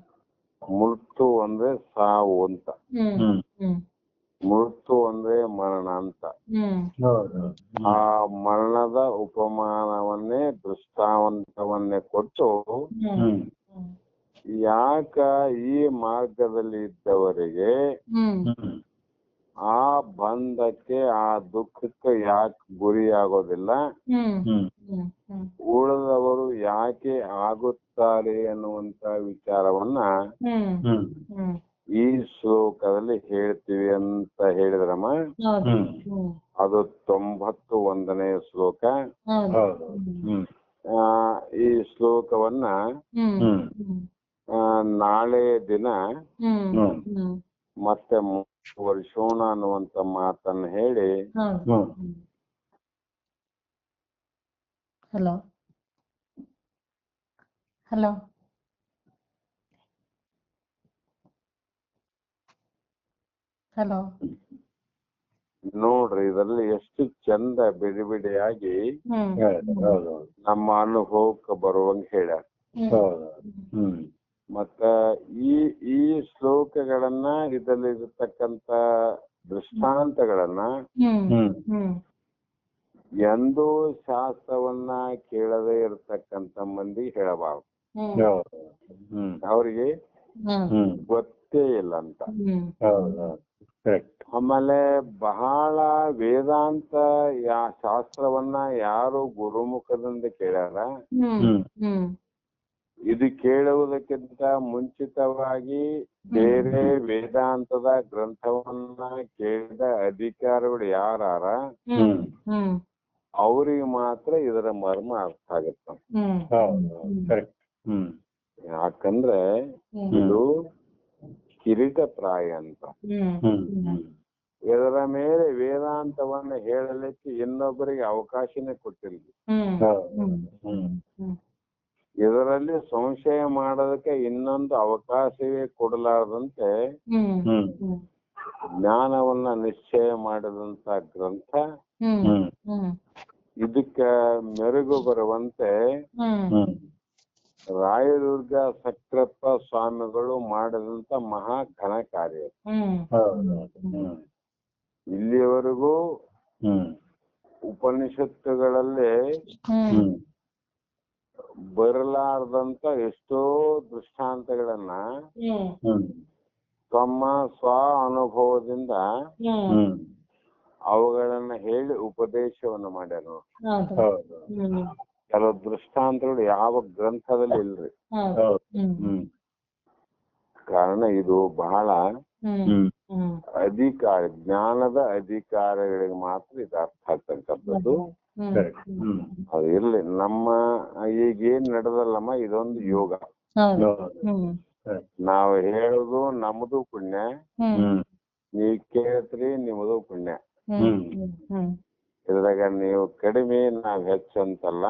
ಮೃತ್ಯು ಅಂದ್ರೆ ಸಾವು ಅಂತ, ಹ್ಮ್ ಹ್ಮ್ ಮೃತ್ಯು ಅಂದ್ರೆ ಮರಣ ಅಂತ. ಹ್ಮ್ ಆ ಮರಣದ ಉಪಮಾನವನ್ನೇ ದೃಷ್ಟಾಂತವನ್ನೇ ಕೊಟ್ಟು ಹ್ಮ್ ಯಾಕ ಈ ಮಾರ್ಗದಲ್ಲಿ ಇದ್ದವರಿಗೆ ಆ ಬಂಧಕ್ಕೆ ಆ ದುಃಖಕ್ಕೆ ಯಾಕೆ ಗುರಿಯಾಗೋದಿಲ್ಲ, ಉಳಿದವರು ಯಾಕೆ ಆಗುತ್ತಾರೆ ಅನ್ನುವಂತ ವಿಚಾರವನ್ನ ಈ ಶ್ಲೋಕದಲ್ಲಿ ಹೇಳ್ತೀವಿ ಅಂತ ಹೇಳಿದ್ರಮ್ಮ. ಅದು 91ನೇ ಶ್ಲೋಕ. ಈ ಶ್ಲೋಕವನ್ನ ನಾಳೆ ದಿನ ಮತ್ತೆ ವರ್ಷೋಣ ಅನ್ನುವಂತ ಮಾತನ್ನ ಹೇಳಿ. ಹಲೋ ಹಲೋ ಹಲೋ ನೋಡ್ರಿ ಇದರಲ್ಲಿ ಎಷ್ಟು ಚಂದ ಬಿಡಿ ಬಿಡಿಯಾಗಿ ನಮ್ಮ ಅನುಭವಕ್ಕೆ ಬರುವಂಗ ಹೇಳ್ಯಾರ. ಮತ್ತ ಈ ಶ್ಲೋಕಗಳನ್ನ ಇದರಲ್ಲಿ ಇರತಕ್ಕಂತ ದೃಷ್ಟಾಂತಗಳನ್ನ ಎಂದೂ ಶಾಸ್ತ್ರವನ್ನ ಕೇಳದೇ ಇರತಕ್ಕಂತ ಮಂದಿ ಹೇಳಬಾರ್ದು. ಅವ್ರಿಗೆ ಗೊತ್ತೇ ಇಲ್ಲ ಅಂತ. ಆಮೇಲೆ ಬಹಳ ವೇದಾಂತ ಶಾಸ್ತ್ರವನ್ನ ಯಾರು ಗುರುಮುಖದಿಂದ ಕೇಳ್ಯಾರ, ಇದು ಕೇಳುವುದಕ್ಕಿಂತ ಮುಂಚಿತವಾಗಿ ಬೇರೆ ವೇದಾಂತದ ಗ್ರಂಥವನ್ನ ಕೇಳಿದ ಅಧಿಕಾರಿಗಳು ಯಾರಾರ ಅವ್ರಿಗೆ ಮಾತ್ರ ಇದರ ಮರ್ಮ ಅರ್ಥ ಆಗತ್ತ. ಯಾಕಂದ್ರೆ ಇದು ಕಿರೀಟ ಪ್ರಾಯ ಅಂತ. ಇದರ ಮೇಲೆ ವೇದಾಂತವನ್ನು ಹೇಳಲಿಕ್ಕೆ ಇನ್ನೊಬ್ಬರಿಗೆ ಅವಕಾಶನೇ ಕೊಟ್ಟಿಲ್ಲ. ಇದರಲ್ಲಿ ಸಂಶಯ ಮಾಡೋದಕ್ಕೆ ಇನ್ನೊಂದು ಅವಕಾಶವೇ ಕೊಡಲಾರದಂತೆ ಜ್ಞಾನವನ್ನ ನಿಶ್ಚಯ ಮಾಡಿದಂತ ಗ್ರಂಥ. ಇದಕ್ಕ ಮೆರುಗು ಬರುವಂತೆ ರಾಯದುರ್ಗ ಸಕ್ರಪ್ಪ ಸ್ವಾಮಿಗಳು ಮಾಡಿದಂತ ಮಹಾ ಘನ ಕಾರ್ಯ. ಇಲ್ಲಿಯವರೆಗೂ ಉಪನಿಷತ್ತುಗಳಲ್ಲಿ ಬರಲಾರ್ದಂತ ಎಷ್ಟೋ ದೃಷ್ಟಾಂತಗಳನ್ನ ತಮ್ಮ ಸ್ವ ಅನುಭವದಿಂದ ಅವುಗಳನ್ನ ಹೇಳಿ ಉಪದೇಶವನ್ನು ಮಾಡ್ಯಾರ. ಕೆಲವು ದೃಷ್ಟಾಂತಗಳು ಯಾವ ಗ್ರಂಥದಲ್ಲಿ ಇಲ್ರಿ. ಕಾರಣ ಇದು ಬಹಳ ಜ್ಞಾನದ ಅಧಿಕಾರಿಗಳಿಗೆ ಮಾತ್ರ ಇದು ಅರ್ಥ ಆಗ್ತಕ್ಕಂಥದ್ದು. ಅದು ಇರ್ಲಿ, ನಮ್ಮ ಈಗೇನ್ ನಡೆದಲ್ಲಮ್ಮ ಇದೊಂದು ಯೋಗ. ನಾವು ಹೇಳುದು ನಮ್ದು ಪುಣ್ಯ, ನೀವ್ ಕೇಳ್ತ್ರಿ ನಿಮ್ಮದು ಪುಣ್ಯ. ಇದ್ರಾಗ ನೀವು ಕಡಿಮೆ ನಾವ್ ಹೆಚ್ಚು ಅಂತಲ್ಲ,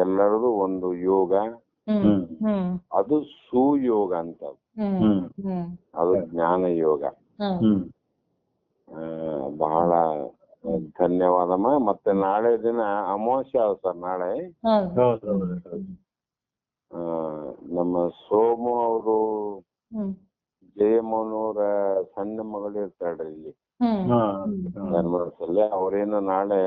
ಎಲ್ಲರದು ಒಂದು ಯೋಗ. ಅದು ಸುಯೋಗ ಅಂತ, ಅದು ಜ್ಞಾನ ಯೋಗ. ಬಹಳ ಧನ್ಯವಾದಮ್ಮ. ಮತ್ತೆ ನಾಳೆ ದಿನ ಅಮಾವಾಸ್ಯೆ ಅದ ಸರ್. ನಾಳೆ ನಮ್ಮ ಸೋಮು ಅವರು ಜಯಮ್ಮನವರ ಸಣ್ಣ ಮಗಳು ಇರ್ತಾಳ್ರಿ ಇಲ್ಲಿ ಧರ್ಮಸ್ಥಳದಲ್ಲಿ. ಅವ್ರೇನು ನಾಳೆ